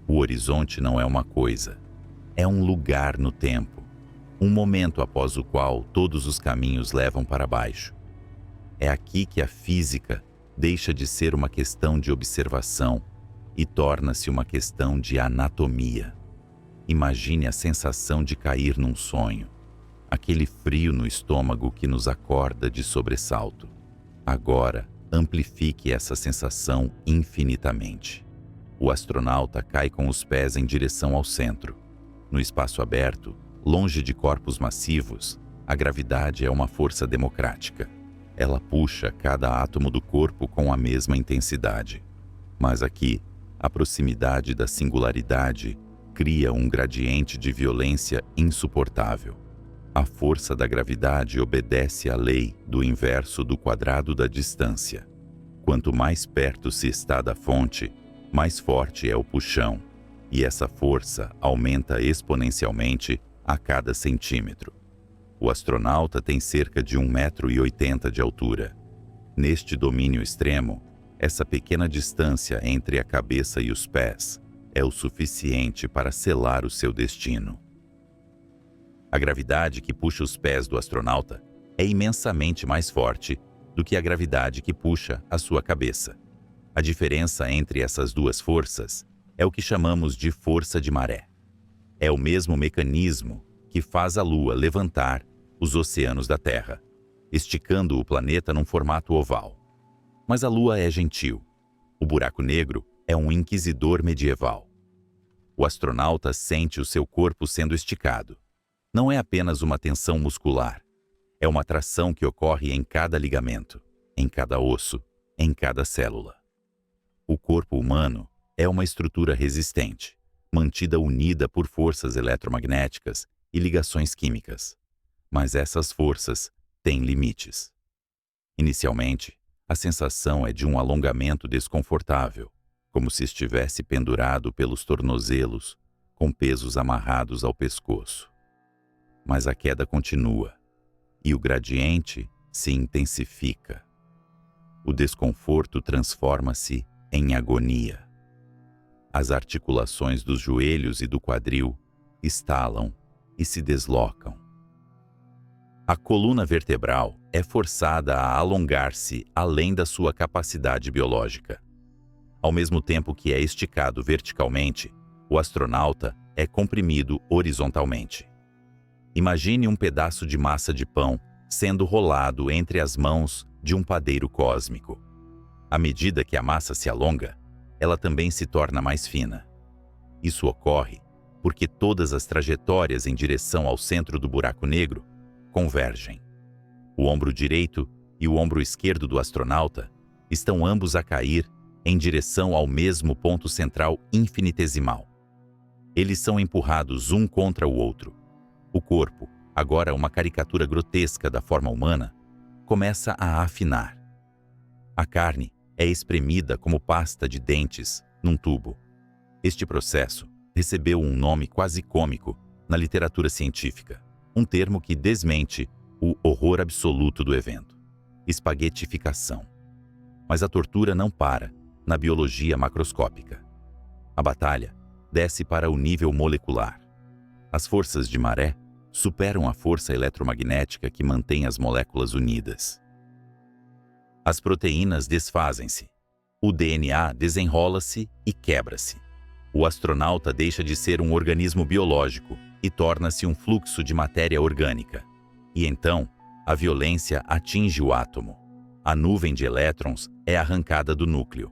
Speaker 1: O horizonte não é uma coisa, é um lugar no tempo, um momento após o qual todos os caminhos levam para baixo. É aqui que a física deixa de ser uma questão de observação e torna-se uma questão de anatomia. Imagine a sensação de cair num sonho, aquele frio no estômago que nos acorda de sobressalto. Agora, amplifique essa sensação infinitamente. O astronauta cai com os pés em direção ao centro. No espaço aberto, longe de corpos massivos, a gravidade é uma força democrática. Ela puxa cada átomo do corpo com a mesma intensidade. Mas aqui, a proximidade da singularidade cria um gradiente de violência insuportável. A força da gravidade obedece à lei do inverso do quadrado da distância. Quanto mais perto se está da fonte, mais forte é o puxão, e essa força aumenta exponencialmente a cada centímetro. O astronauta tem cerca de 1,80 m de altura. Neste domínio extremo, essa pequena distância entre a cabeça e os pés é o suficiente para selar o seu destino. A gravidade que puxa os pés do astronauta é imensamente mais forte do que a gravidade que puxa a sua cabeça. A diferença entre essas duas forças é o que chamamos de força de maré. É o mesmo mecanismo que faz a Lua levantar os oceanos da Terra, esticando o planeta num formato oval. Mas a Lua é gentil. O buraco negro é um inquisidor medieval. O astronauta sente o seu corpo sendo esticado. Não é apenas uma tensão muscular. É uma tração que ocorre em cada ligamento, em cada osso, em cada célula. O corpo humano é uma estrutura resistente, mantida unida por forças eletromagnéticas e ligações químicas. Mas essas forças têm limites. Inicialmente, a sensação é de um alongamento desconfortável, como se estivesse pendurado pelos tornozelos, com pesos amarrados ao pescoço. Mas a queda continua, e o gradiente se intensifica. O desconforto transforma-se em agonia. As articulações dos joelhos e do quadril estalam e se deslocam. A coluna vertebral é forçada a alongar-se além da sua capacidade biológica. Ao mesmo tempo que é esticado verticalmente, o astronauta é comprimido horizontalmente. Imagine um pedaço de massa de pão sendo rolado entre as mãos de um padeiro cósmico. À medida que a massa se alonga, ela também se torna mais fina. Isso ocorre porque todas as trajetórias em direção ao centro do buraco negro convergem. O ombro direito e o ombro esquerdo do astronauta estão ambos a cair em direção ao mesmo ponto central infinitesimal. Eles são empurrados um contra o outro. O corpo, agora uma caricatura grotesca da forma humana, começa a afinar. A carne é espremida como pasta de dentes num tubo. Este processo recebeu um nome quase cômico na literatura científica, um termo que desmente o horror absoluto do evento: espaguetificação. Mas a tortura não para na biologia macroscópica. A batalha desce para o nível molecular. As forças de maré superam a força eletromagnética que mantém as moléculas unidas. As proteínas desfazem-se. O DNA desenrola-se e quebra-se. O astronauta deixa de ser um organismo biológico e torna-se um fluxo de matéria orgânica. E então, a violência atinge o átomo. A nuvem de elétrons é arrancada do núcleo.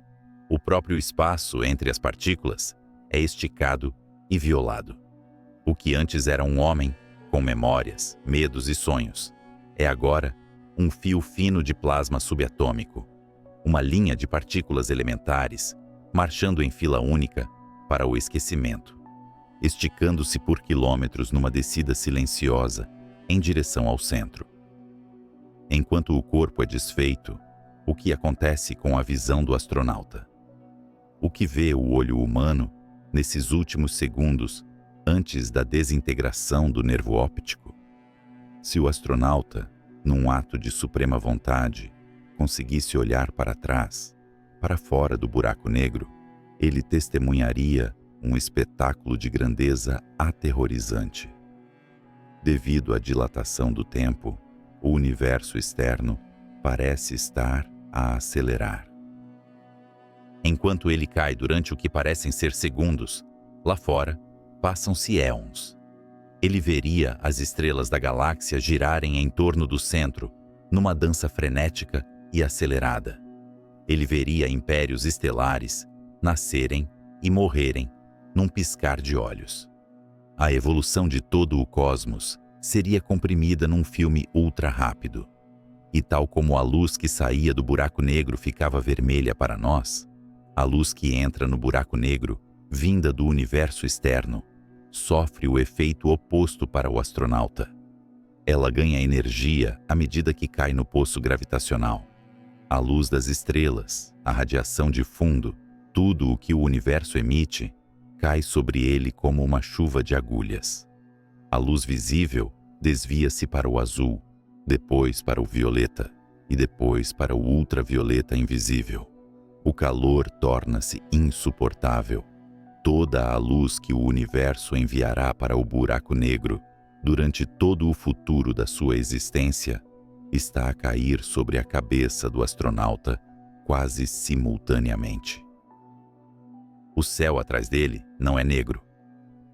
Speaker 1: O próprio espaço entre as partículas é esticado e violado. O que antes era um homem, com memórias, medos e sonhos, é agora um fio fino de plasma subatômico, uma linha de partículas elementares, marchando em fila única para o esquecimento, esticando-se por quilômetros numa descida silenciosa em direção ao centro. Enquanto o corpo é desfeito, o que acontece com a visão do astronauta? O que vê o olho humano nesses últimos segundos antes da desintegração do nervo óptico? Se o astronauta, num ato de suprema vontade, conseguisse olhar para trás, para fora do buraco negro, ele testemunharia um espetáculo de grandeza aterrorizante. Devido à dilatação do tempo, o universo externo parece estar a acelerar. Enquanto ele cai durante o que parecem ser segundos, lá fora, passam-se éons. Ele veria as estrelas da galáxia girarem em torno do centro, numa dança frenética e acelerada. Ele veria impérios estelares nascerem e morrerem num piscar de olhos. A evolução de todo o cosmos seria comprimida num filme ultra rápido. E tal como a luz que saía do buraco negro ficava vermelha para nós, a luz que entra no buraco negro, vinda do universo externo, sofre o efeito oposto para o astronauta. Ela ganha energia à medida que cai no poço gravitacional. A luz das estrelas, a radiação de fundo, tudo o que o universo emite, cai sobre ele como uma chuva de agulhas. A luz visível desvia-se para o azul, depois para o violeta e depois para o ultravioleta invisível. O calor torna-se insuportável. Toda a luz que o universo enviará para o buraco negro durante todo o futuro da sua existência está a cair sobre a cabeça do astronauta quase simultaneamente. O céu atrás dele não é negro.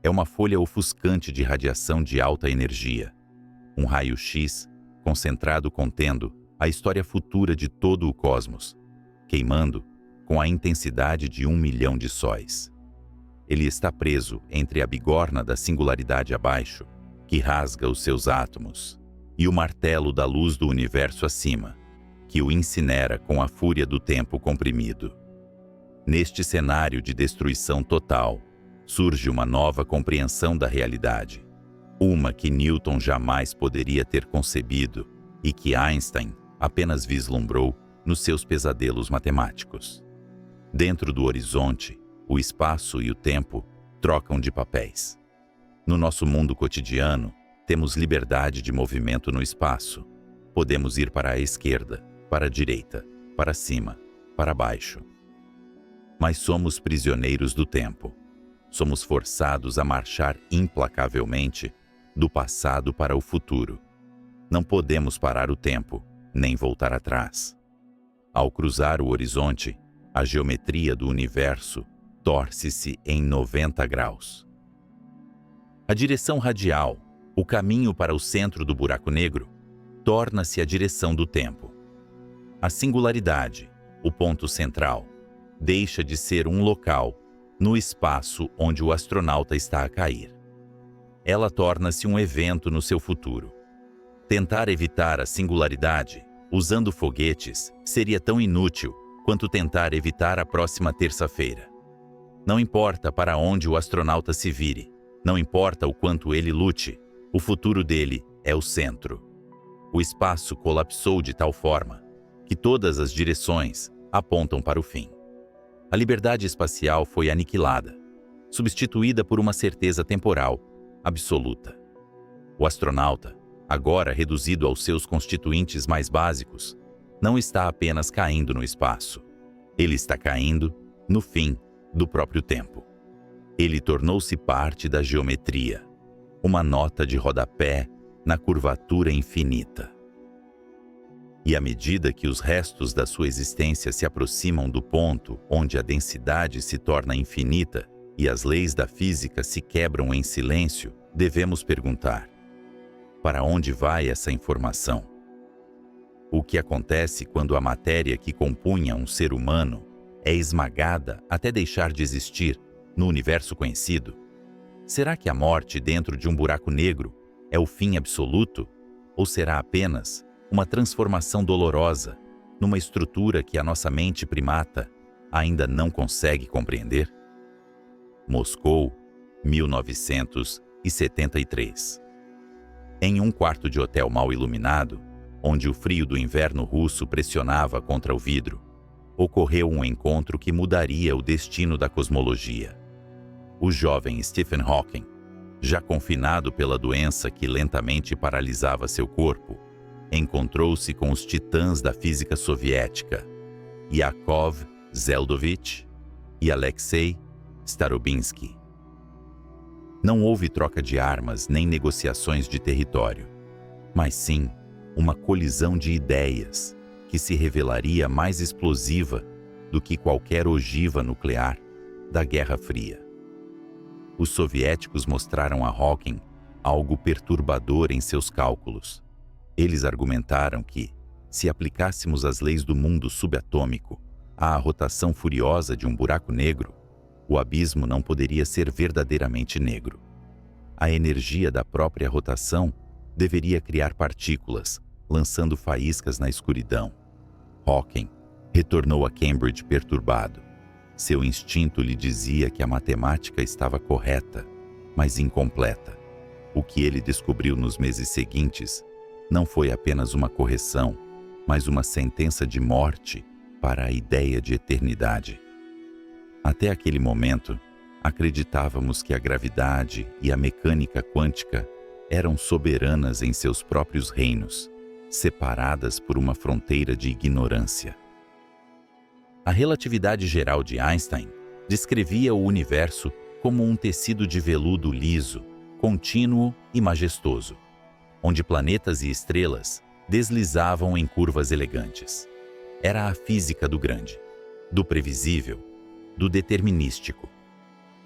Speaker 1: É uma folha ofuscante de radiação de alta energia. Um raio-x concentrado contendo a história futura de todo o cosmos, queimando com a intensidade de 1 milhão de sóis. Ele está preso entre a bigorna da singularidade abaixo, que rasga os seus átomos, e o martelo da luz do universo acima, que o incinera com a fúria do tempo comprimido. Neste cenário de destruição total, surge uma nova compreensão da realidade, uma que Newton jamais poderia ter concebido e que Einstein apenas vislumbrou nos seus pesadelos matemáticos. Dentro do horizonte, o espaço e o tempo trocam de papéis. No nosso mundo cotidiano, temos liberdade de movimento no espaço. Podemos ir para a esquerda, para a direita, para cima, para baixo. Mas somos prisioneiros do tempo. Somos forçados a marchar implacavelmente do passado para o futuro. Não podemos parar o tempo, nem voltar atrás. Ao cruzar o horizonte, a geometria do universo torce-se em 90 graus. A direção radial, o caminho para o centro do buraco negro, torna-se a direção do tempo. A singularidade, o ponto central, deixa de ser um local no espaço onde o astronauta está a cair. Ela torna-se um evento no seu futuro. Tentar evitar a singularidade usando foguetes seria tão inútil quanto tentar evitar a próxima terça-feira. Não importa para onde o astronauta se vire, não importa o quanto ele lute, o futuro dele é o centro. O espaço colapsou de tal forma que todas as direções apontam para o fim. A liberdade espacial foi aniquilada, substituída por uma certeza temporal absoluta. O astronauta, agora reduzido aos seus constituintes mais básicos, não está apenas caindo no espaço. Ele está caindo no fim do próprio tempo. Ele tornou-se parte da geometria, uma nota de rodapé na curvatura infinita. E à medida que os restos da sua existência se aproximam do ponto onde a densidade se torna infinita e as leis da física se quebram em silêncio, devemos perguntar: para onde vai essa informação? O que acontece quando a matéria que compunha um ser humano é esmagada até deixar de existir no universo conhecido? Será que a morte dentro de um buraco negro é o fim absoluto? Ou será apenas uma transformação dolorosa numa estrutura que a nossa mente primata ainda não consegue compreender? Moscou, 1973. Em um quarto de hotel mal iluminado, onde o frio do inverno russo pressionava contra o vidro, ocorreu um encontro que mudaria o destino da cosmologia. O jovem Stephen Hawking, já confinado pela doença que lentamente paralisava seu corpo, encontrou-se com os titãs da física soviética, Yakov Zeldovich e Alexei Starobinsky. Não houve troca de armas nem negociações de território, mas sim uma colisão de ideias que se revelaria mais explosiva do que qualquer ogiva nuclear da Guerra Fria. Os soviéticos mostraram a Hawking algo perturbador em seus cálculos. Eles argumentaram que, se aplicássemos as leis do mundo subatômico à rotação furiosa de um buraco negro, o abismo não poderia ser verdadeiramente negro. A energia da própria rotação deveria criar partículas, lançando faíscas na escuridão. Hawking retornou a Cambridge perturbado. Seu instinto lhe dizia que a matemática estava correta, mas incompleta. O que ele descobriu nos meses seguintes não foi apenas uma correção, mas uma sentença de morte para a ideia de eternidade. Até aquele momento, acreditávamos que a gravidade e a mecânica quântica eram soberanas em seus próprios reinos, separadas por uma fronteira de ignorância. A relatividade geral de Einstein descrevia o universo como um tecido de veludo liso, contínuo e majestoso, onde planetas e estrelas deslizavam em curvas elegantes. Era a física do grande, do previsível, do determinístico.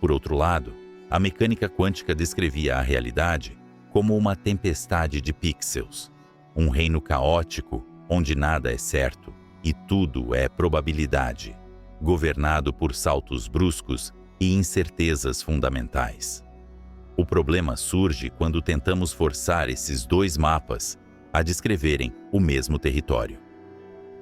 Speaker 1: Por outro lado, a mecânica quântica descrevia a realidade como uma tempestade de pixels, um reino caótico onde nada é certo e tudo é probabilidade, governado por saltos bruscos e incertezas fundamentais. O problema surge quando tentamos forçar esses dois mapas a descreverem o mesmo território.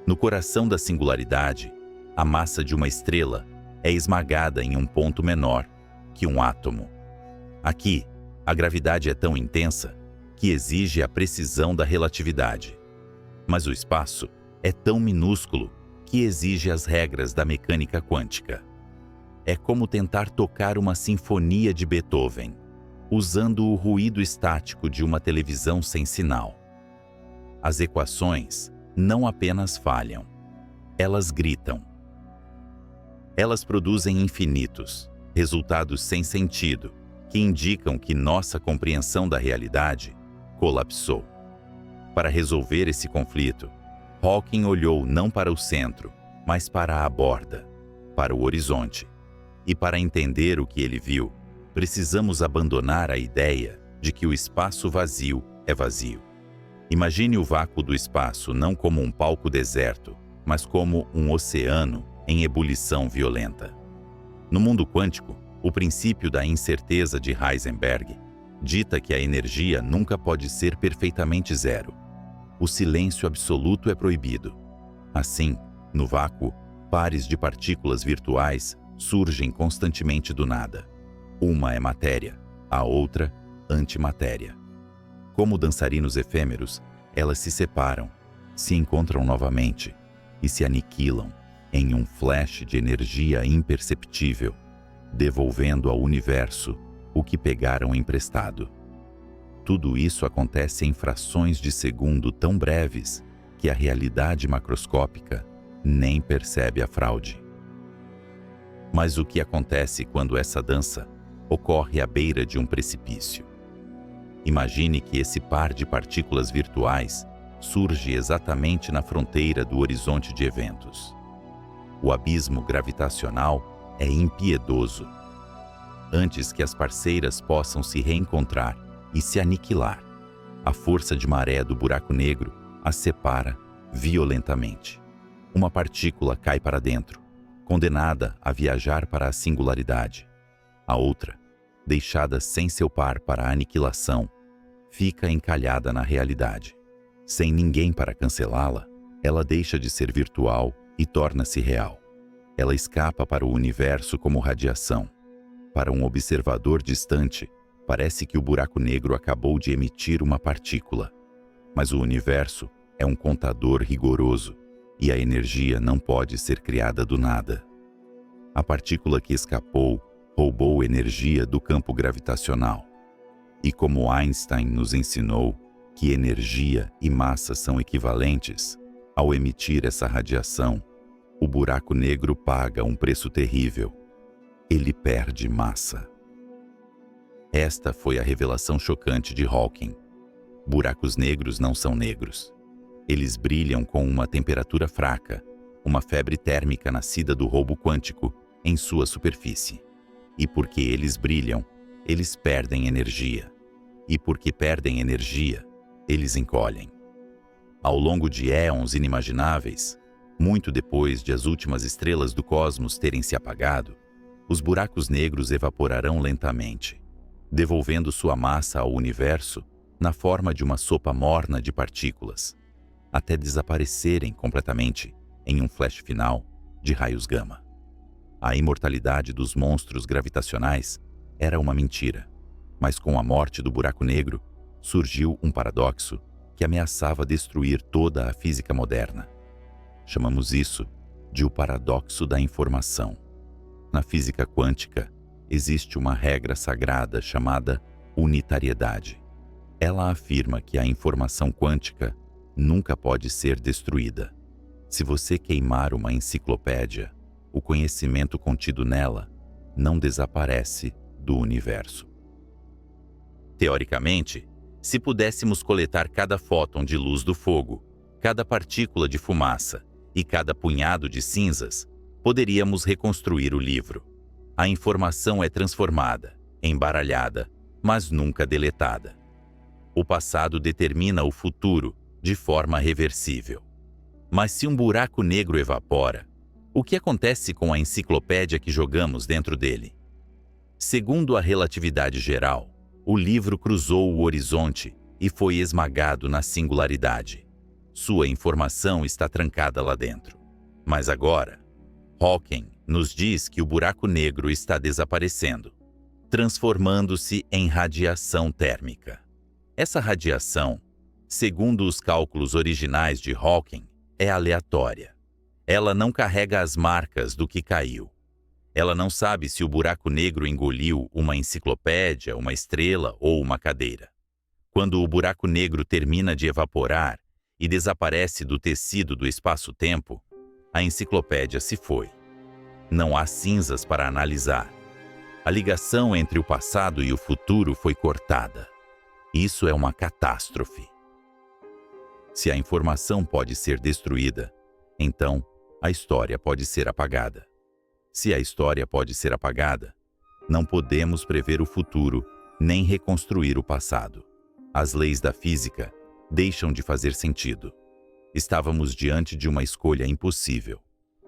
Speaker 1: No coração da singularidade, a massa de uma estrela é esmagada em um ponto menor que um átomo. Aqui, a gravidade é tão intensa que exige a precisão da relatividade. Mas o espaço é tão minúsculo que exige as regras da mecânica quântica. É como tentar tocar uma sinfonia de Beethoven, usando o ruído estático de uma televisão sem sinal. As equações não apenas falham, elas gritam. Elas produzem infinitos, resultados sem sentido, que indicam que nossa compreensão da realidade colapsou. Para resolver esse conflito, Hawking olhou não para o centro, mas para a borda, para o horizonte. E para entender o que ele viu, precisamos abandonar a ideia de que o espaço vazio é vazio. Imagine o vácuo do espaço não como um palco deserto, mas como um oceano em ebulição violenta. No mundo quântico, o princípio da incerteza de Heisenberg dita que a energia nunca pode ser perfeitamente zero. O silêncio absoluto é proibido. Assim, no vácuo, pares de partículas virtuais surgem constantemente do nada. Uma é matéria, a outra, antimatéria. Como dançarinos efêmeros, elas se separam, se encontram novamente e se aniquilam em um flash de energia imperceptível, devolvendo ao universo o que pegaram emprestado. Tudo isso acontece em frações de segundo tão breves que a realidade macroscópica nem percebe a fraude. Mas o que acontece quando essa dança ocorre à beira de um precipício? Imagine que esse par de partículas virtuais surge exatamente na fronteira do horizonte de eventos. O abismo gravitacional é impiedoso. Antes que as parceiras possam se reencontrar e se aniquilar, a força de maré do buraco negro as separa violentamente. Uma partícula cai para dentro, condenada a viajar para a singularidade. A outra, deixada sem seu par para a aniquilação, fica encalhada na realidade. Sem ninguém para cancelá-la, ela deixa de ser virtual e torna-se real. Ela escapa para o universo como radiação. Para um observador distante, parece que o buraco negro acabou de emitir uma partícula. Mas o universo é um contador rigoroso e a energia não pode ser criada do nada. A partícula que escapou roubou energia do campo gravitacional. E como Einstein nos ensinou que energia e massa são equivalentes, ao emitir essa radiação, o buraco negro paga um preço terrível. Ele perde massa. Esta foi a revelação chocante de Hawking. Buracos negros não são negros. Eles brilham com uma temperatura fraca, uma febre térmica nascida do roubo quântico em sua superfície. E porque eles brilham, eles perdem energia. E porque perdem energia, eles encolhem. Ao longo de éons inimagináveis, muito depois de as últimas estrelas do cosmos terem se apagado, os buracos negros evaporarão lentamente, devolvendo sua massa ao universo na forma de uma sopa morna de partículas, até desaparecerem completamente em um flash final de raios gama. A imortalidade dos monstros gravitacionais era uma mentira, mas com a morte do buraco negro surgiu um paradoxo que ameaçava destruir toda a física moderna. Chamamos isso de o paradoxo da informação. Na física quântica, existe uma regra sagrada chamada unitariedade. Ela afirma que a informação quântica nunca pode ser destruída. Se você queimar uma enciclopédia, o conhecimento contido nela não desaparece do universo. Teoricamente, se pudéssemos coletar cada fóton de luz do fogo, cada partícula de fumaça e cada punhado de cinzas, poderíamos reconstruir o livro. A informação é transformada, embaralhada, mas nunca deletada. O passado determina o futuro de forma reversível. Mas se um buraco negro evapora, o que acontece com a enciclopédia que jogamos dentro dele? Segundo a relatividade geral, o livro cruzou o horizonte e foi esmagado na singularidade. Sua informação está trancada lá dentro. Mas agora, Hawking nos diz que o buraco negro está desaparecendo, transformando-se em radiação térmica. Essa radiação, segundo os cálculos originais de Hawking, é aleatória. Ela não carrega as marcas do que caiu. Ela não sabe se o buraco negro engoliu uma enciclopédia, uma estrela ou uma cadeira. Quando o buraco negro termina de evaporar e desaparece do tecido do espaço-tempo, a enciclopédia se foi. Não há cinzas para analisar. A ligação entre o passado e o futuro foi cortada. Isso é uma catástrofe. Se a informação pode ser destruída, então a história pode ser apagada. Se a história pode ser apagada, não podemos prever o futuro nem reconstruir o passado. As leis da física deixam de fazer sentido. Estávamos diante de uma escolha impossível.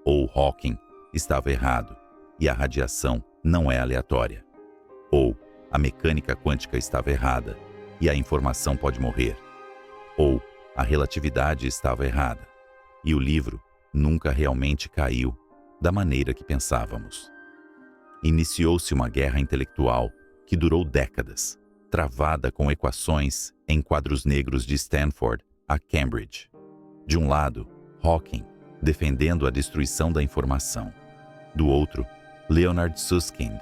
Speaker 1: Ou Hawking estava errado e a radiação não é aleatória. Ou a mecânica quântica estava errada e a informação pode morrer. Ou a relatividade estava errada e o livro nunca realmente caiu da maneira que pensávamos. Iniciou-se uma guerra intelectual que durou décadas, travada com equações em quadros negros de Stanford a Cambridge. De um lado, Hawking, defendendo a destruição da informação. Do outro, Leonard Susskind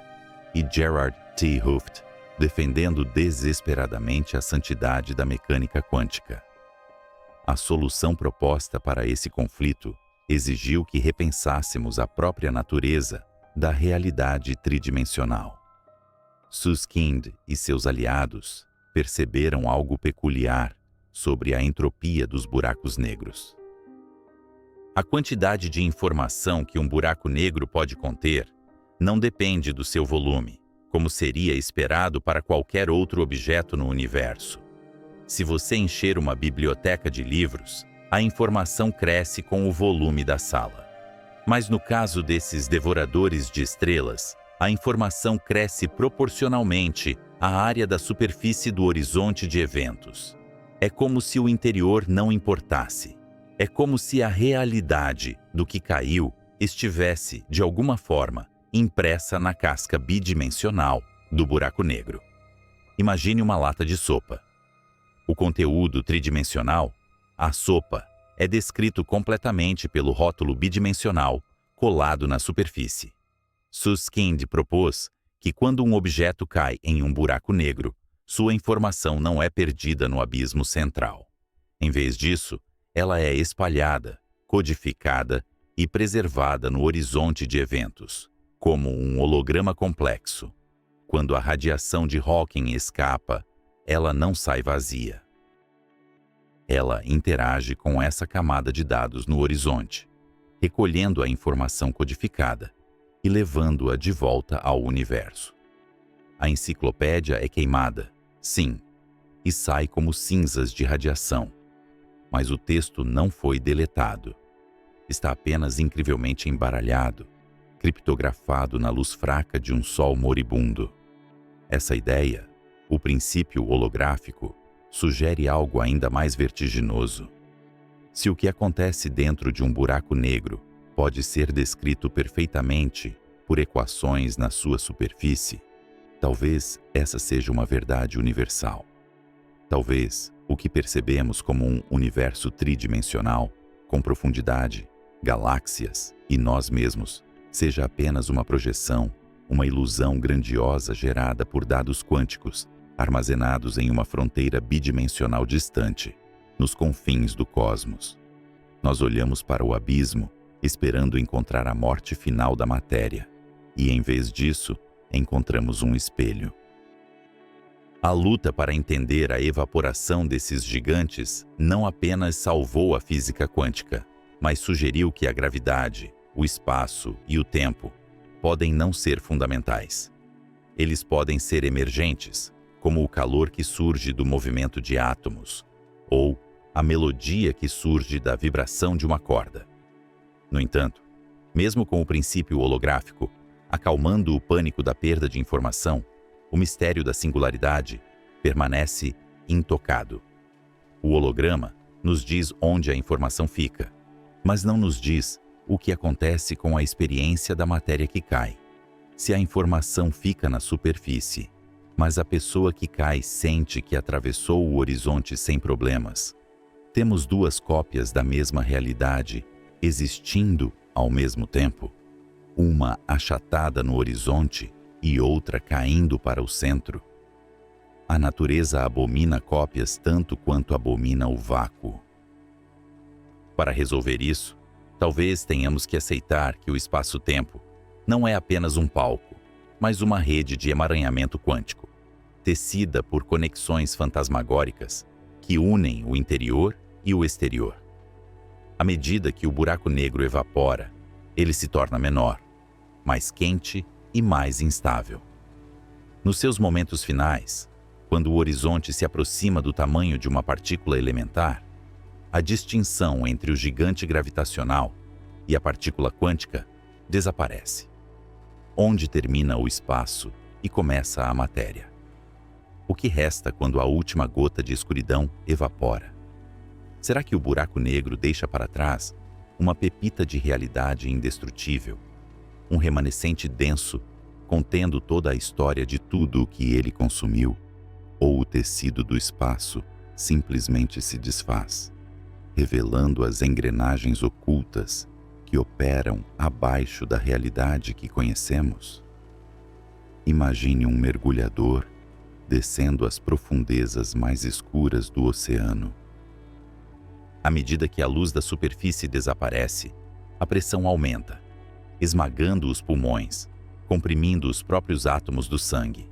Speaker 1: e Gerard T. Hooft, defendendo desesperadamente a santidade da mecânica quântica. A solução proposta para esse conflito exigiu que repensássemos a própria natureza da realidade tridimensional. Susskind e seus aliados perceberam algo peculiar sobre a entropia dos buracos negros. A quantidade de informação que um buraco negro pode conter não depende do seu volume, como seria esperado para qualquer outro objeto no universo. Se você encher uma biblioteca de livros, a informação cresce com o volume da sala. Mas no caso desses devoradores de estrelas, a informação cresce proporcionalmente à área da superfície do horizonte de eventos. É como se o interior não importasse. É como se a realidade do que caiu estivesse, de alguma forma, impressa na casca bidimensional do buraco negro. Imagine uma lata de sopa. O conteúdo tridimensional, a sopa, é descrito completamente pelo rótulo bidimensional colado na superfície. Susskind propôs que quando um objeto cai em um buraco negro, sua informação não é perdida no abismo central. Em vez disso, ela é espalhada, codificada e preservada no horizonte de eventos, como um holograma complexo. Quando a radiação de Hawking escapa, ela não sai vazia. Ela interage com essa camada de dados no horizonte, recolhendo a informação codificada e levando-a de volta ao universo. A enciclopédia é queimada, sim, e sai como cinzas de radiação. Mas o texto não foi deletado. Está apenas incrivelmente embaralhado, criptografado na luz fraca de um sol moribundo. Essa ideia, o princípio holográfico, sugere algo ainda mais vertiginoso. Se o que acontece dentro de um buraco negro pode ser descrito perfeitamente por equações na sua superfície, talvez essa seja uma verdade universal. Talvez o que percebemos como um universo tridimensional, com profundidade, galáxias e nós mesmos, seja apenas uma projeção, uma ilusão grandiosa gerada por dados quânticos, armazenados em uma fronteira bidimensional distante, nos confins do cosmos. Nós olhamos para o abismo, esperando encontrar a morte final da matéria, e em vez disso, encontramos um espelho. A luta para entender a evaporação desses gigantes não apenas salvou a física quântica, mas sugeriu que a gravidade, o espaço e o tempo podem não ser fundamentais. Eles podem ser emergentes, como o calor que surge do movimento de átomos, ou a melodia que surge da vibração de uma corda. No entanto, mesmo com o princípio holográfico, acalmando o pânico da perda de informação, o mistério da singularidade permanece intocado. O holograma nos diz onde a informação fica, mas não nos diz o que acontece com a experiência da matéria que cai. Se a informação fica na superfície, mas a pessoa que cai sente que atravessou o horizonte sem problemas, temos duas cópias da mesma realidade existindo ao mesmo tempo, uma achatada no horizonte e outra caindo para o centro. A natureza abomina cópias tanto quanto abomina o vácuo. Para resolver isso, talvez tenhamos que aceitar que o espaço-tempo não é apenas um palco, mas uma rede de emaranhamento quântico, tecida por conexões fantasmagóricas que unem o interior e o exterior. À medida que o buraco negro evapora, ele se torna menor, mais quente e mais instável. Nos seus momentos finais, quando o horizonte se aproxima do tamanho de uma partícula elementar, a distinção entre o gigante gravitacional e a partícula quântica desaparece. Onde termina o espaço e começa a matéria? O que resta quando a última gota de escuridão evapora? Será que o buraco negro deixa para trás uma pepita de realidade indestrutível, um remanescente denso contendo toda a história de tudo o que ele consumiu? Ou o tecido do espaço simplesmente se desfaz, revelando as engrenagens ocultas que operam abaixo da realidade que conhecemos? Imagine um mergulhador descendo as profundezas mais escuras do oceano. À medida que a luz da superfície desaparece, a pressão aumenta, esmagando os pulmões, comprimindo os próprios átomos do sangue.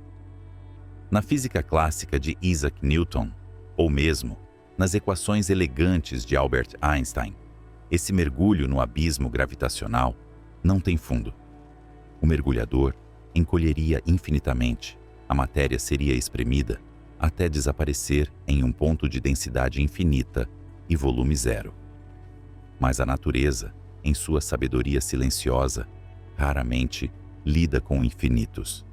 Speaker 1: Na física clássica de Isaac Newton, ou mesmo nas equações elegantes de Albert Einstein, esse mergulho no abismo gravitacional não tem fundo. O mergulhador encolheria infinitamente, a matéria seria espremida até desaparecer em um ponto de densidade infinita e volume zero. Mas a natureza, em sua sabedoria silenciosa, raramente lida com infinitos.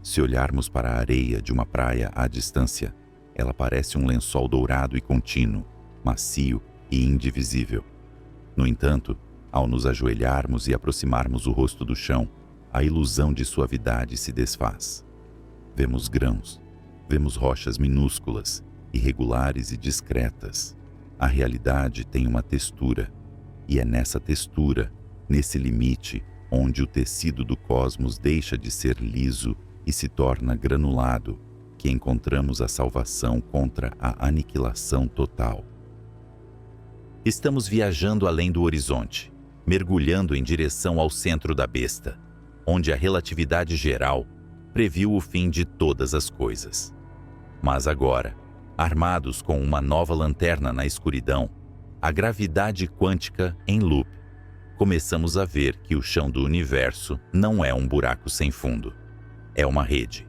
Speaker 1: Se olharmos para a areia de uma praia à distância, ela parece um lençol dourado e contínuo, macio e indivisível. No entanto, ao nos ajoelharmos e aproximarmos o rosto do chão, a ilusão de suavidade se desfaz. Vemos grãos, vemos rochas minúsculas, irregulares e discretas. A realidade tem uma textura, e é nessa textura, nesse limite, onde o tecido do cosmos deixa de ser liso e se torna granulado, que encontramos a salvação contra a aniquilação total. Estamos viajando além do horizonte, mergulhando em direção ao centro da besta, onde a relatividade geral previu o fim de todas as coisas. Mas agora, armados com uma nova lanterna na escuridão, a gravidade quântica em loop, começamos a ver que o chão do universo não é um buraco sem fundo, é uma rede.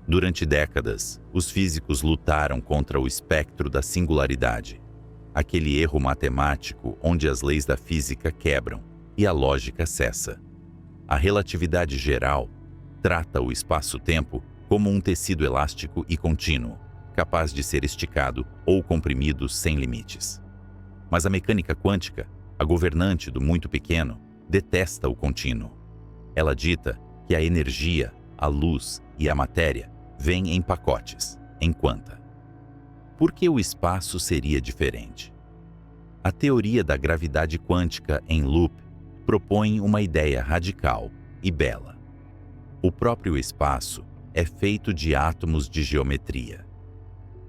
Speaker 1: Durante décadas, os físicos lutaram contra o espectro da singularidade, aquele erro matemático onde as leis da física quebram e a lógica cessa. A relatividade geral trata o espaço-tempo como um tecido elástico e contínuo, capaz de ser esticado ou comprimido sem limites. Mas a mecânica quântica, a governante do muito pequeno, detesta o contínuo. Ela dita que a energia, a luz e a matéria vêm em pacotes, em quanta. Por que o espaço seria diferente? A teoria da gravidade quântica em loop propõe uma ideia radical e bela. O próprio espaço é feito de átomos de geometria.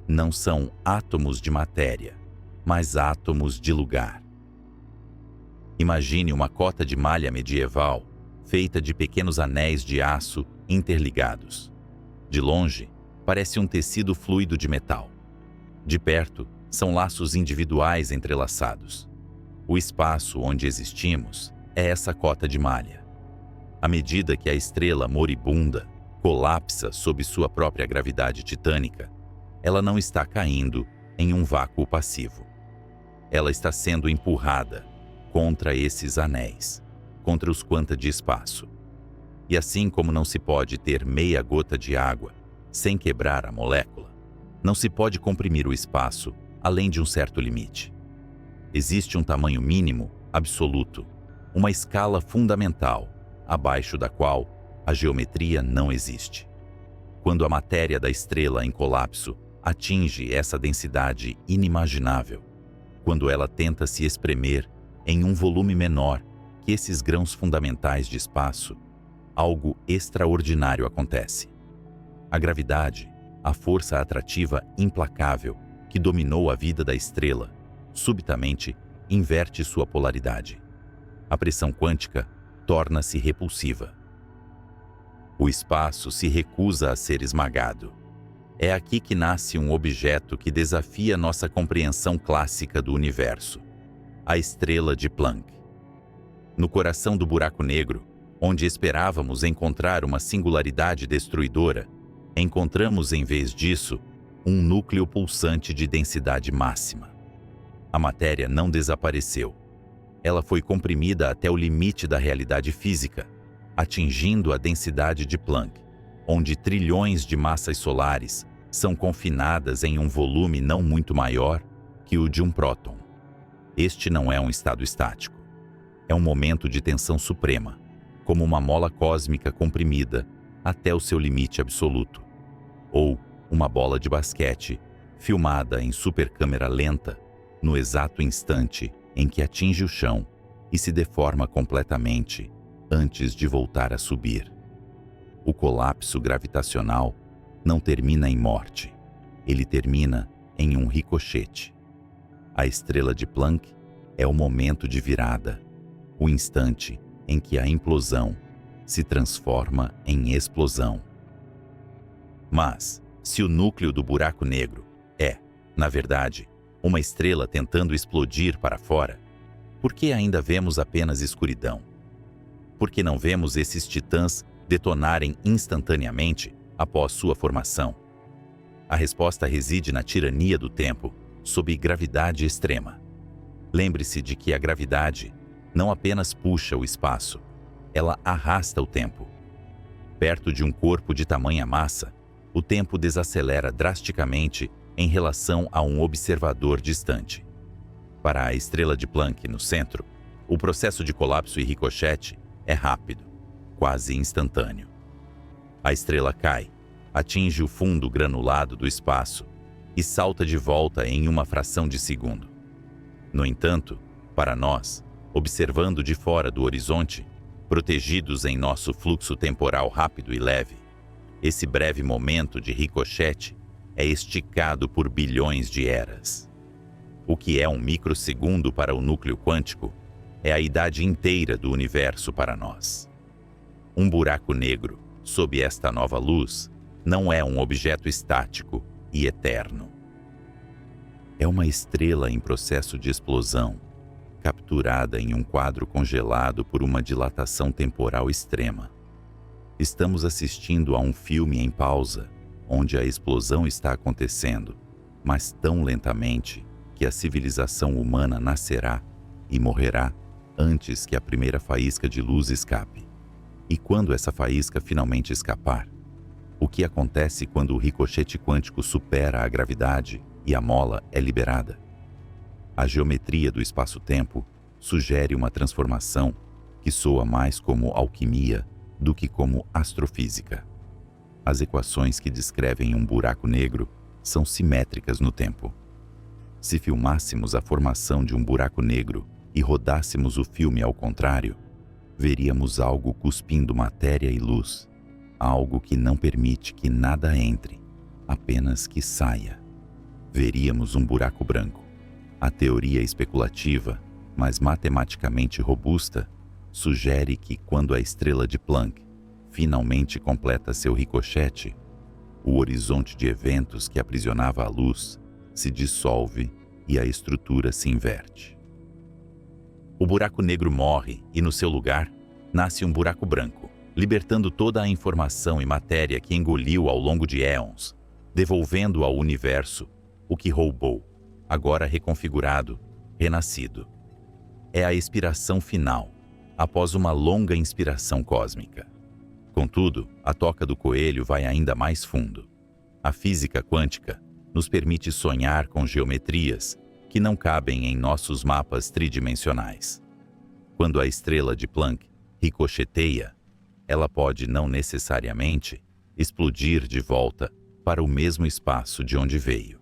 Speaker 1: Não são átomos de matéria, mas átomos de lugar. Imagine uma cota de malha medieval feita de pequenos anéis de aço interligados. De longe, parece um tecido fluido de metal. De perto, são laços individuais entrelaçados. O espaço onde existimos é essa cota de malha. À medida que a estrela moribunda colapsa sob sua própria gravidade titânica, ela não está caindo em um vácuo passivo. Ela está sendo empurrada contra esses anéis, contra os quanta de espaço. E assim como não se pode ter meia gota de água sem quebrar a molécula, não se pode comprimir o espaço além de um certo limite. Existe um tamanho mínimo absoluto, uma escala fundamental, abaixo da qual a geometria não existe. Quando a matéria da estrela em colapso atinge essa densidade inimaginável, quando ela tenta se espremer em um volume menor que esses grãos fundamentais de espaço, algo extraordinário acontece. A gravidade, a força atrativa implacável que dominou a vida da estrela, subitamente inverte sua polaridade. A pressão quântica torna-se repulsiva. O espaço se recusa a ser esmagado. É aqui que nasce um objeto que desafia nossa compreensão clássica do universo: a estrela de Planck. No coração do buraco negro, onde esperávamos encontrar uma singularidade destruidora, encontramos em vez disso um núcleo pulsante de densidade máxima. A matéria não desapareceu. Ela foi comprimida até o limite da realidade física, atingindo a densidade de Planck, onde trilhões de massas solares são confinadas em um volume não muito maior que o de um próton. Este não é um estado estático. É um momento de tensão suprema, como uma mola cósmica comprimida até o seu limite absoluto, ou uma bola de basquete filmada em supercâmera lenta no exato instante em que atinge o chão e se deforma completamente antes de voltar a subir. O colapso gravitacional não termina em morte, ele termina em um ricochete. A estrela de Planck é o momento de virada, o instante em que a implosão se transforma em explosão. Mas, se o núcleo do buraco negro é, na verdade, uma estrela tentando explodir para fora, por que ainda vemos apenas escuridão? Por que não vemos esses titãs detonarem instantaneamente após sua formação? A resposta reside na tirania do tempo sob gravidade extrema. Lembre-se de que a gravidade não apenas puxa o espaço, ela arrasta o tempo. Perto de um corpo de tamanha massa, o tempo desacelera drasticamente em relação a um observador distante. Para a estrela de Planck no centro, o processo de colapso e ricochete é rápido, quase instantâneo. A estrela cai, atinge o fundo granulado do espaço e salta de volta em uma fração de segundo. No entanto, para nós, observando de fora do horizonte, protegidos em nosso fluxo temporal rápido e leve, esse breve momento de ricochete é esticado por bilhões de eras. O que é um microsegundo para o núcleo quântico é a idade inteira do universo para nós. Um buraco negro, sob esta nova luz, não é um objeto estático e eterno. É uma estrela em processo de explosão, capturada em um quadro congelado por uma dilatação temporal extrema. Estamos assistindo a um filme em pausa, onde a explosão está acontecendo, mas tão lentamente que a civilização humana nascerá e morrerá antes que a primeira faísca de luz escape. E quando essa faísca finalmente escapar, o que acontece quando o ricochete quântico supera a gravidade e a mola é liberada? A geometria do espaço-tempo sugere uma transformação que soa mais como alquimia do que como astrofísica. As equações que descrevem um buraco negro são simétricas no tempo. Se filmássemos a formação de um buraco negro e rodássemos o filme ao contrário, veríamos algo cuspindo matéria e luz, algo que não permite que nada entre, apenas que saia. Veríamos um buraco branco. A teoria especulativa, mas matematicamente robusta, sugere que quando a estrela de Planck finalmente completa seu ricochete, o horizonte de eventos que aprisionava a luz se dissolve e a estrutura se inverte. O buraco negro morre e, no seu lugar, nasce um buraco branco, libertando toda a informação e matéria que engoliu ao longo de éons, devolvendo ao universo o que roubou, agora reconfigurado, renascido. É a expiração final, após uma longa inspiração cósmica. Contudo, a toca do coelho vai ainda mais fundo. A física quântica nos permite sonhar com geometrias que não cabem em nossos mapas tridimensionais. Quando a estrela de Planck ricocheteia, ela pode não necessariamente explodir de volta para o mesmo espaço de onde veio.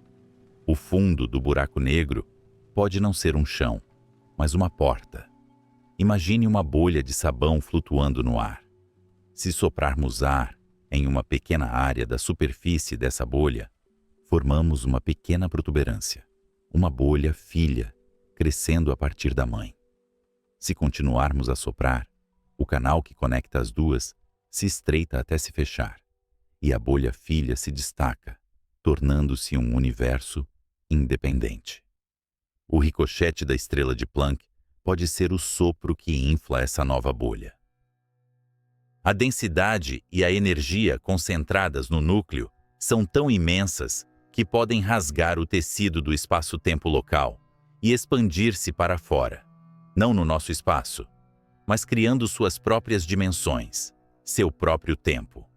Speaker 1: O fundo do buraco negro pode não ser um chão, mas uma porta. Imagine uma bolha de sabão flutuando no ar. Se soprarmos ar em uma pequena área da superfície dessa bolha, formamos uma pequena protuberância, uma bolha filha, crescendo a partir da mãe. Se continuarmos a soprar, o canal que conecta as duas se estreita até se fechar, e a bolha filha se destaca, tornando-se um universo independente. O ricochete da estrela de Planck pode ser o sopro que infla essa nova bolha. A densidade e a energia concentradas no núcleo são tão imensas que podem rasgar o tecido do espaço-tempo local e expandir-se para fora, não no nosso espaço, mas criando suas próprias dimensões, seu próprio tempo.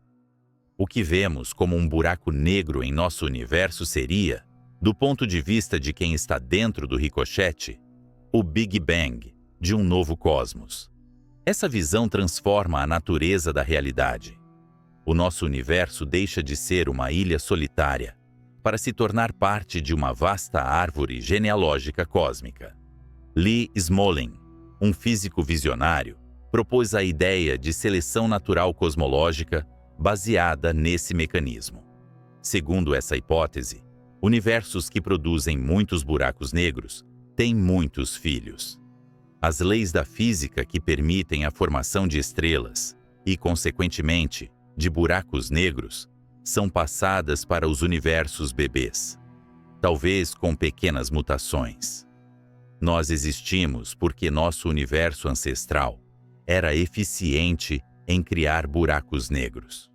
Speaker 1: O que vemos como um buraco negro em nosso universo seria, do ponto de vista de quem está dentro do ricochete, o Big Bang de um novo cosmos. Essa visão transforma a natureza da realidade. O nosso universo deixa de ser uma ilha solitária para se tornar parte de uma vasta árvore genealógica cósmica. Lee Smolin, um físico visionário, propôs a ideia de seleção natural cosmológica baseada nesse mecanismo. Segundo essa hipótese, universos que produzem muitos buracos negros têm muitos filhos. As leis da física que permitem a formação de estrelas e, consequentemente, de buracos negros, são passadas para os universos bebês, talvez com pequenas mutações. Nós existimos porque nosso universo ancestral era eficiente em criar buracos negros.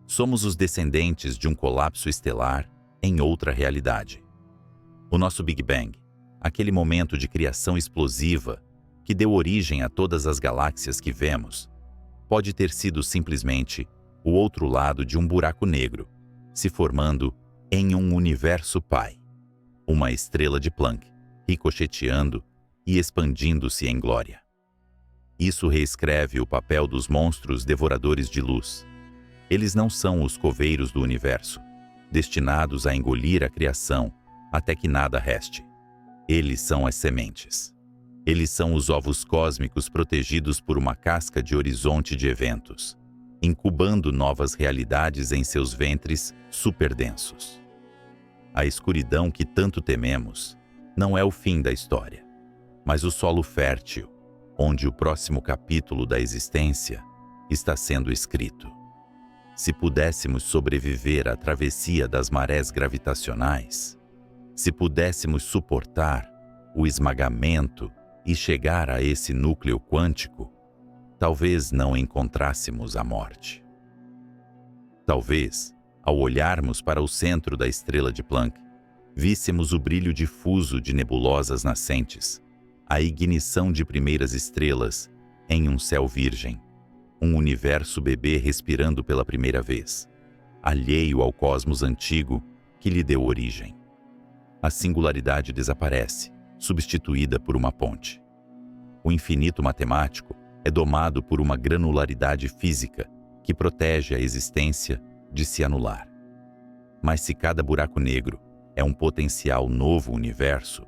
Speaker 1: Somos os descendentes de um colapso estelar em outra realidade. O nosso Big Bang, aquele momento de criação explosiva que deu origem a todas as galáxias que vemos, pode ter sido simplesmente o outro lado de um buraco negro, se formando em um universo pai, uma estrela de Planck, ricocheteando e expandindo-se em glória. Isso reescreve o papel dos monstros devoradores de luz. Eles não são os coveiros do universo, destinados a engolir a criação até que nada reste. Eles são as sementes. Eles são os ovos cósmicos protegidos por uma casca de horizonte de eventos, incubando novas realidades em seus ventres superdensos. A escuridão que tanto tememos não é o fim da história, mas o solo fértil, onde o próximo capítulo da existência está sendo escrito. Se pudéssemos sobreviver à travessia das marés gravitacionais, se pudéssemos suportar o esmagamento e chegar a esse núcleo quântico, talvez não encontrássemos a morte. Talvez, ao olharmos para o centro da estrela de Planck, víssemos o brilho difuso de nebulosas nascentes, a ignição de primeiras estrelas em um céu virgem, um universo bebê respirando pela primeira vez, alheio ao cosmos antigo que lhe deu origem. A singularidade desaparece, substituída por uma ponte. O infinito matemático é domado por uma granularidade física que protege a existência de se anular. Mas se cada buraco negro é um potencial novo universo,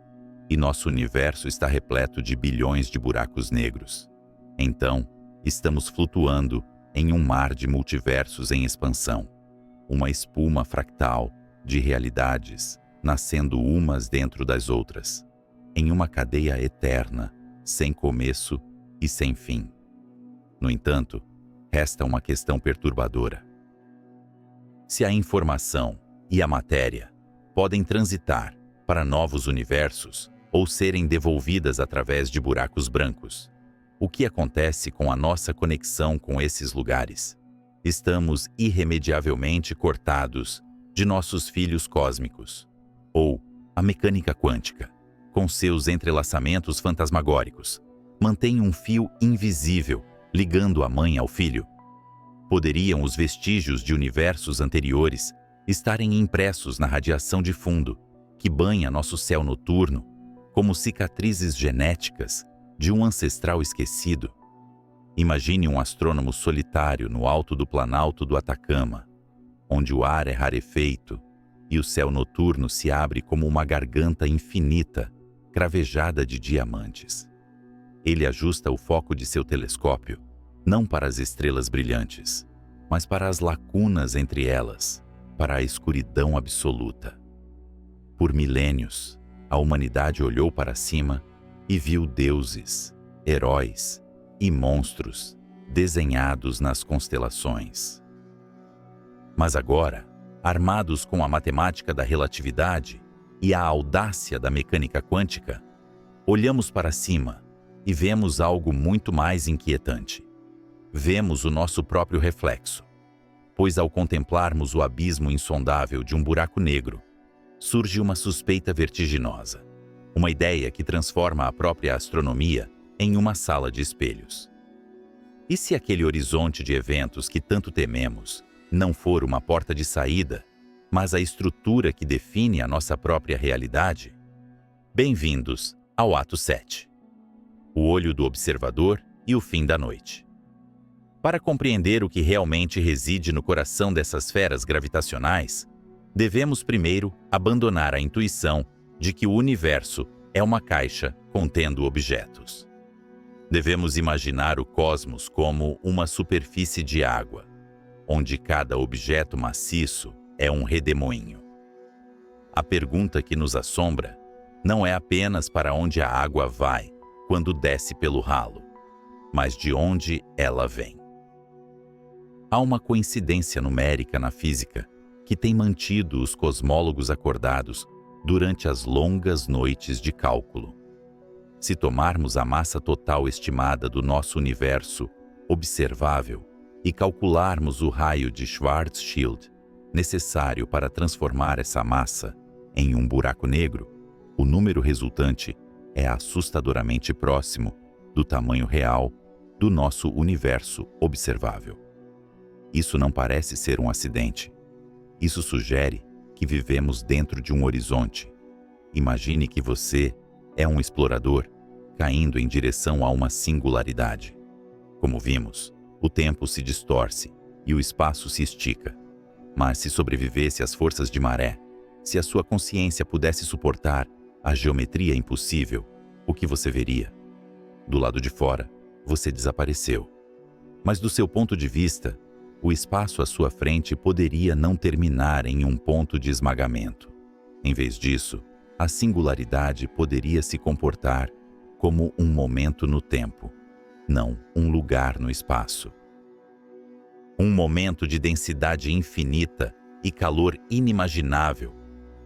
Speaker 1: e nosso universo está repleto de bilhões de buracos negros, então estamos flutuando em um mar de multiversos em expansão, uma espuma fractal de realidades nascendo umas dentro das outras, em uma cadeia eterna, sem começo e sem fim. No entanto, resta uma questão perturbadora. Se a informação e a matéria podem transitar para novos universos ou serem devolvidas através de buracos brancos. O que acontece com a nossa conexão com esses lugares? Estamos irremediavelmente cortados de nossos filhos cósmicos. Ou a mecânica quântica, com seus entrelaçamentos fantasmagóricos, mantém um fio invisível ligando a mãe ao filho. Poderiam os vestígios de universos anteriores estarem impressos na radiação de fundo que banha nosso céu noturno, como cicatrizes genéticas de um ancestral esquecido? Imagine um astrônomo solitário no alto do planalto do Atacama, onde o ar é rarefeito e o céu noturno se abre como uma garganta infinita, cravejada de diamantes. Ele ajusta o foco de seu telescópio, não para as estrelas brilhantes, mas para as lacunas entre elas, para a escuridão absoluta. Por milênios, a humanidade olhou para cima e viu deuses, heróis e monstros desenhados nas constelações. Mas agora, armados com a matemática da relatividade e a audácia da mecânica quântica, olhamos para cima e vemos algo muito mais inquietante. Vemos o nosso próprio reflexo, pois ao contemplarmos o abismo insondável de um buraco negro, surge uma suspeita vertiginosa, uma ideia que transforma a própria astronomia em uma sala de espelhos. E se aquele horizonte de eventos que tanto tememos não for uma porta de saída, mas a estrutura que define a nossa própria realidade? Bem-vindos ao Ato 7. O olho do observador e o fim da noite. Para compreender o que realmente reside no coração dessas feras gravitacionais, devemos primeiro abandonar a intuição de que o universo é uma caixa contendo objetos. Devemos imaginar o cosmos como uma superfície de água, onde cada objeto maciço é um redemoinho. A pergunta que nos assombra não é apenas para onde a água vai quando desce pelo ralo, mas de onde ela vem. Há uma coincidência numérica na física que tem mantido os cosmólogos acordados durante as longas noites de cálculo. Se tomarmos a massa total estimada do nosso universo observável e calcularmos o raio de Schwarzschild necessário para transformar essa massa em um buraco negro, o número resultante é assustadoramente próximo do tamanho real do nosso universo observável. Isso não parece ser um acidente. Isso sugere que vivemos dentro de um horizonte. Imagine que você é um explorador caindo em direção a uma singularidade. Como vimos, o tempo se distorce e o espaço se estica. Mas se sobrevivesse às forças de maré, se a sua consciência pudesse suportar a geometria impossível, o que você veria? Do lado de fora, você desapareceu. Mas do seu ponto de vista, o espaço à sua frente poderia não terminar em um ponto de esmagamento. Em vez disso, a singularidade poderia se comportar como um momento no tempo, não um lugar no espaço. Um momento de densidade infinita e calor inimaginável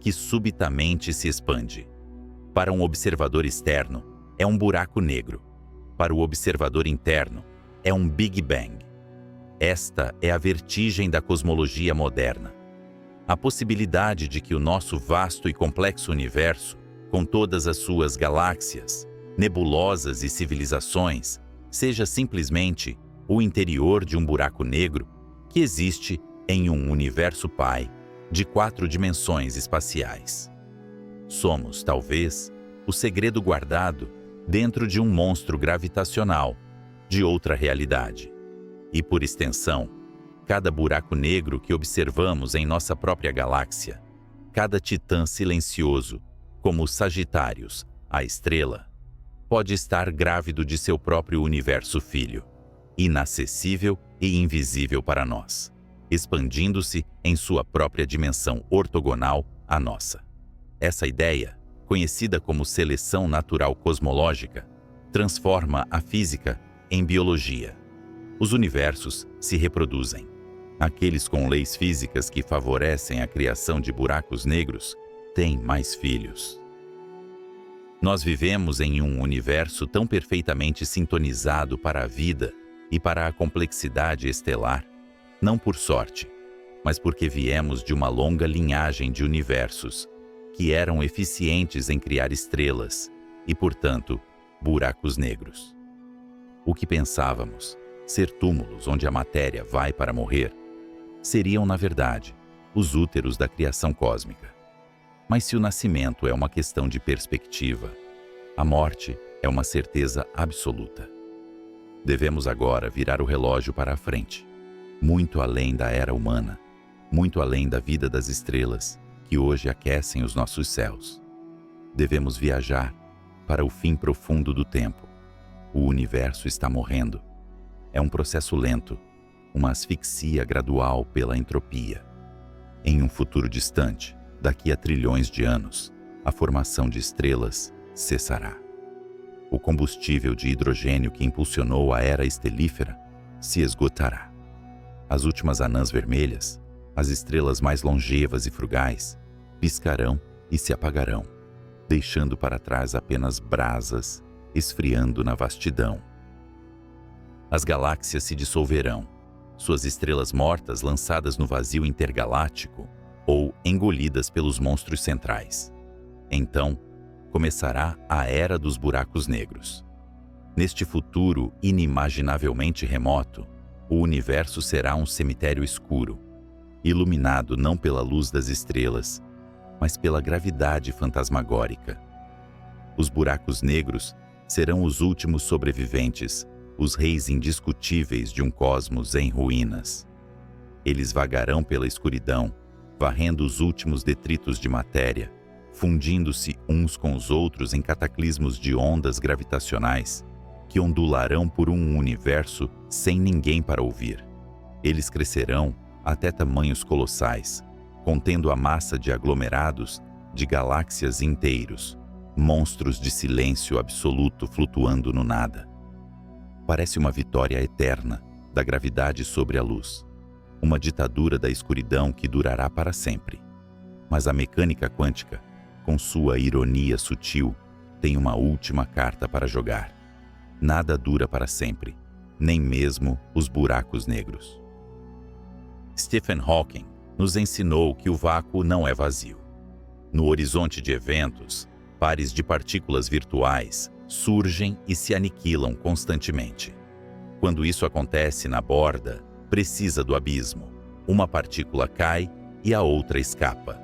Speaker 1: que subitamente se expande. Para um observador externo, é um buraco negro. Para o observador interno, é um Big Bang. Esta é a vertigem da cosmologia moderna. A possibilidade de que o nosso vasto e complexo universo, com todas as suas galáxias, nebulosas e civilizações, seja simplesmente o interior de um buraco negro que existe em um universo pai de 4 dimensões espaciais. Somos, talvez, o segredo guardado dentro de um monstro gravitacional de outra realidade. E, por extensão, cada buraco negro que observamos em nossa própria galáxia, cada titã silencioso, como Sagitários, a estrela, pode estar grávido de seu próprio universo filho, inacessível e invisível para nós, expandindo-se em sua própria dimensão ortogonal à nossa. Essa ideia, conhecida como seleção natural cosmológica, transforma a física em biologia. Os universos se reproduzem. Aqueles com leis físicas que favorecem a criação de buracos negros têm mais filhos. Nós vivemos em um universo tão perfeitamente sintonizado para a vida e para a complexidade estelar, não por sorte, mas porque viemos de uma longa linhagem de universos que eram eficientes em criar estrelas e, portanto, buracos negros. O que pensávamos ser túmulos onde a matéria vai para morrer seriam, na verdade, os úteros da criação cósmica. Mas se o nascimento é uma questão de perspectiva, a morte é uma certeza absoluta. Devemos agora virar o relógio para a frente, muito além da era humana, muito além da vida das estrelas que hoje aquecem os nossos céus. Devemos viajar para o fim profundo do tempo. O universo está morrendo. É um processo lento, uma asfixia gradual pela entropia. Em um futuro distante, daqui a trilhões de anos, a formação de estrelas cessará. O combustível de hidrogênio que impulsionou a era estelífera se esgotará. As últimas anãs vermelhas, as estrelas mais longevas e frugais, piscarão e se apagarão, deixando para trás apenas brasas esfriando na vastidão. As galáxias se dissolverão, suas estrelas mortas lançadas no vazio intergaláctico ou engolidas pelos monstros centrais. Então, começará a era dos buracos negros. Neste futuro inimaginavelmente remoto, o universo será um cemitério escuro, iluminado não pela luz das estrelas, mas pela gravidade fantasmagórica. Os buracos negros serão os últimos sobreviventes, os reis indiscutíveis de um cosmos em ruínas. Eles vagarão pela escuridão, varrendo os últimos detritos de matéria, fundindo-se uns com os outros em cataclismos de ondas gravitacionais que ondularão por um universo sem ninguém para ouvir. Eles crescerão até tamanhos colossais, contendo a massa de aglomerados de galáxias inteiros, monstros de silêncio absoluto flutuando no nada. Parece uma vitória eterna da gravidade sobre a luz, uma ditadura da escuridão que durará para sempre. Mas a mecânica quântica, com sua ironia sutil, tem uma última carta para jogar. Nada dura para sempre, nem mesmo os buracos negros. Stephen Hawking nos ensinou que o vácuo não é vazio. No horizonte de eventos, pares de partículas virtuais surgem e se aniquilam constantemente. Quando isso acontece na borda, precisa do abismo. Uma partícula cai e a outra escapa.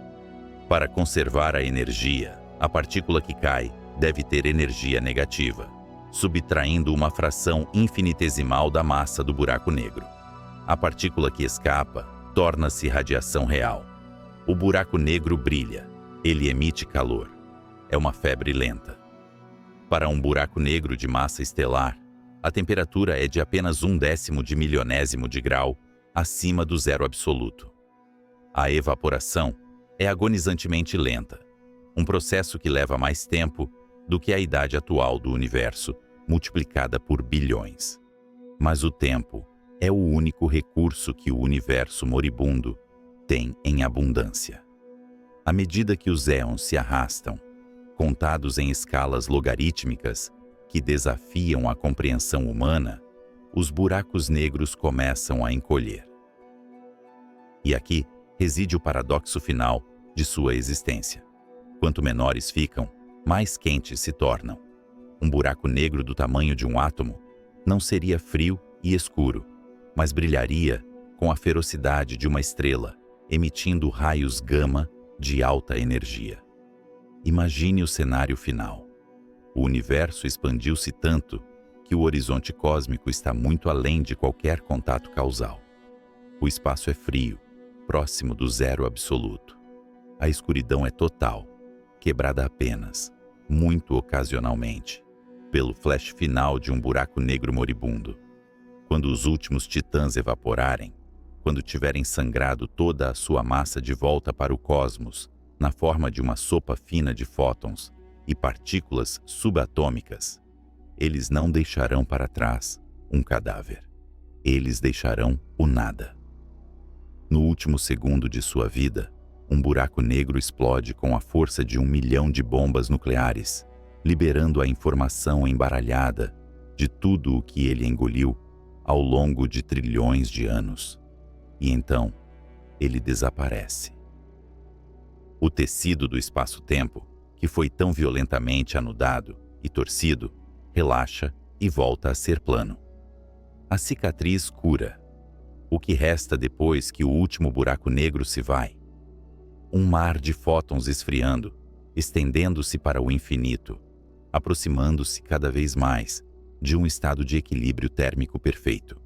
Speaker 1: Para conservar a energia, a partícula que cai deve ter energia negativa, subtraindo uma fração infinitesimal da massa do buraco negro. A partícula que escapa torna-se radiação real. O buraco negro brilha, ele emite calor. É uma febre lenta. Para um buraco negro de massa estelar, a temperatura é de apenas 1/10 de milionésimo de grau acima do zero absoluto. A evaporação é agonizantemente lenta, um processo que leva mais tempo do que a idade atual do universo, multiplicada por bilhões. Mas o tempo é o único recurso que o universo moribundo tem em abundância. À medida que os éons se arrastam, contados em escalas logarítmicas que desafiam a compreensão humana, os buracos negros começam a encolher. E aqui reside o paradoxo final de sua existência. Quanto menores ficam, mais quentes se tornam. Um buraco negro do tamanho de um átomo não seria frio e escuro, mas brilharia com a ferocidade de uma estrela, emitindo raios gama de alta energia. Imagine o cenário final. O universo expandiu-se tanto que o horizonte cósmico está muito além de qualquer contato causal. O espaço é frio, próximo do zero absoluto. A escuridão é total, quebrada apenas, muito ocasionalmente, pelo flash final de um buraco negro moribundo. Quando os últimos titãs evaporarem, quando tiverem sangrado toda a sua massa de volta para o cosmos, na forma de uma sopa fina de fótons e partículas subatômicas, eles não deixarão para trás um cadáver. Eles deixarão o nada. No último segundo de sua vida, um buraco negro explode com a força de 1 milhão de bombas nucleares liberando a informação embaralhada de tudo o que ele engoliu ao longo de trilhões de anos. E então, ele desaparece. O tecido do espaço-tempo, que foi tão violentamente anudado e torcido, relaxa e volta a ser plano. A cicatriz cura. O que resta depois que o último buraco negro se vai? Um mar de fótons esfriando, estendendo-se para o infinito, aproximando-se cada vez mais de um estado de equilíbrio térmico perfeito.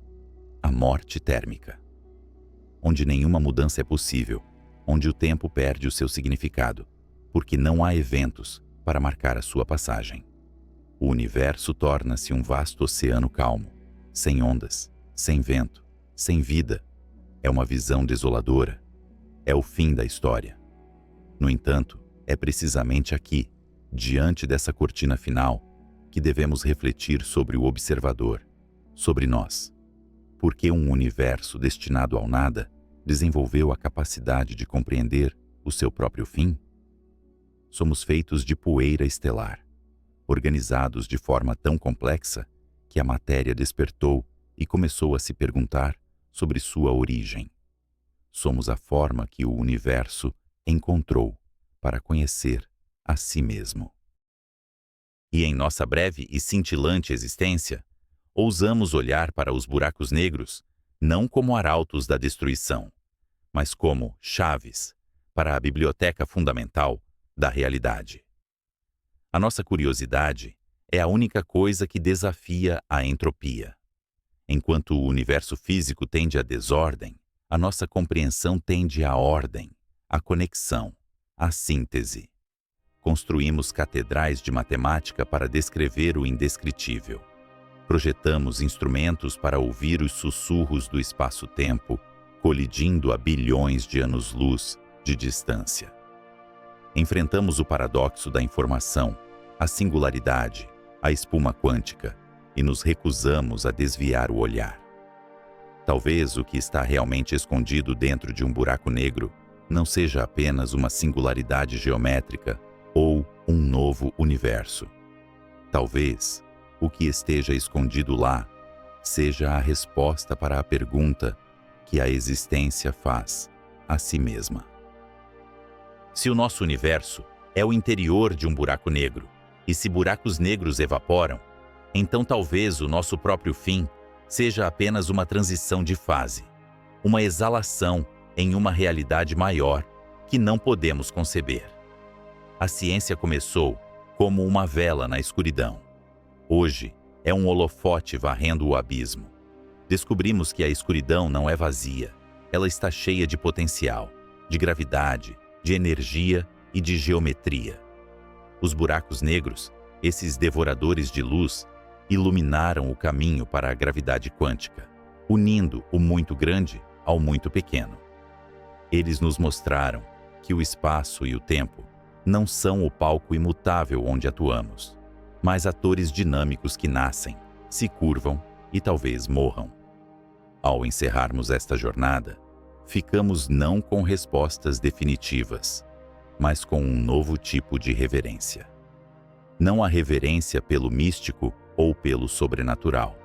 Speaker 1: A morte térmica. Onde nenhuma mudança é possível, onde o tempo perde o seu significado, porque não há eventos para marcar a sua passagem. O universo torna-se um vasto oceano calmo, sem ondas, sem vento, sem vida. É uma visão desoladora. É o fim da história. No entanto, é precisamente aqui, diante dessa cortina final, que devemos refletir sobre o observador, sobre nós. Porque um universo destinado ao nada desenvolveu a capacidade de compreender o seu próprio fim? Somos feitos de poeira estelar, organizados de forma tão complexa que a matéria despertou e começou a se perguntar sobre sua origem. Somos a forma que o universo encontrou para conhecer a si mesmo. E em nossa breve e cintilante existência, ousamos olhar para os buracos negros não como arautos da destruição, mas como chaves para a biblioteca fundamental da realidade. A nossa curiosidade é a única coisa que desafia a entropia. Enquanto o universo físico tende à desordem, a nossa compreensão tende à ordem, à conexão, à síntese. Construímos catedrais de matemática para descrever o indescritível. Projetamos instrumentos para ouvir os sussurros do espaço-tempo, colidindo a bilhões de anos-luz de distância. Enfrentamos o paradoxo da informação, a singularidade, a espuma quântica, e nos recusamos a desviar o olhar. Talvez o que está realmente escondido dentro de um buraco negro não seja apenas uma singularidade geométrica ou um novo universo. Talvez o que esteja escondido lá seja a resposta para a pergunta que a existência faz a si mesma. Se o nosso universo é o interior de um buraco negro, e se buracos negros evaporam, então talvez o nosso próprio fim seja apenas uma transição de fase, uma exalação em uma realidade maior que não podemos conceber. A ciência começou como uma vela na escuridão. Hoje é um holofote varrendo o abismo. Descobrimos que a escuridão não é vazia, ela está cheia de potencial, de gravidade, de energia e de geometria. Os buracos negros, esses devoradores de luz, iluminaram o caminho para a gravidade quântica, unindo o muito grande ao muito pequeno. Eles nos mostraram que o espaço e o tempo não são o palco imutável onde atuamos, mas atores dinâmicos que nascem, se curvam e talvez morram. Ao encerrarmos esta jornada, ficamos não com respostas definitivas, mas com um novo tipo de reverência. Não a reverência pelo místico ou pelo sobrenatural,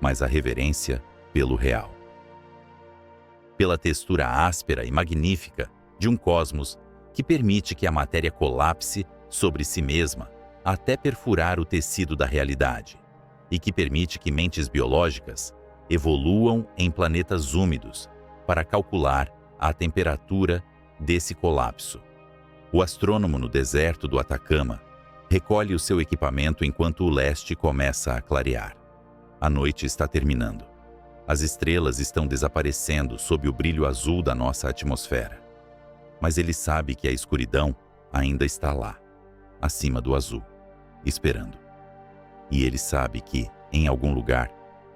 Speaker 1: mas a reverência pelo real. Pela textura áspera e magnífica de um cosmos que permite que a matéria colapse sobre si mesma até perfurar o tecido da realidade, e que permite que mentes biológicas evoluam em planetas úmidos para calcular a temperatura desse colapso. O astrônomo no deserto do Atacama recolhe o seu equipamento enquanto o leste começa a clarear. A noite está terminando. As estrelas estão desaparecendo sob o brilho azul da nossa atmosfera. Mas ele sabe que a escuridão ainda está lá, acima do azul, esperando. E ele sabe que, em algum lugar,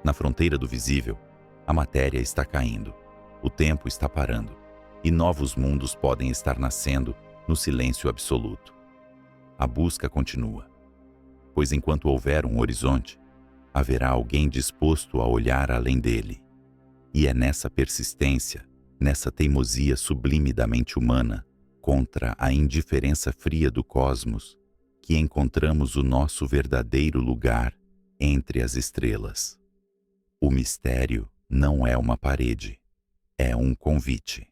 Speaker 1: na fronteira do visível, a matéria está caindo, o tempo está parando, e novos mundos podem estar nascendo no silêncio absoluto. A busca continua, pois enquanto houver um horizonte, haverá alguém disposto a olhar além dele. E é nessa persistência, nessa teimosia sublime da mente humana contra a indiferença fria do cosmos, que encontramos o nosso verdadeiro lugar entre as estrelas. O mistério não é uma parede, é um convite.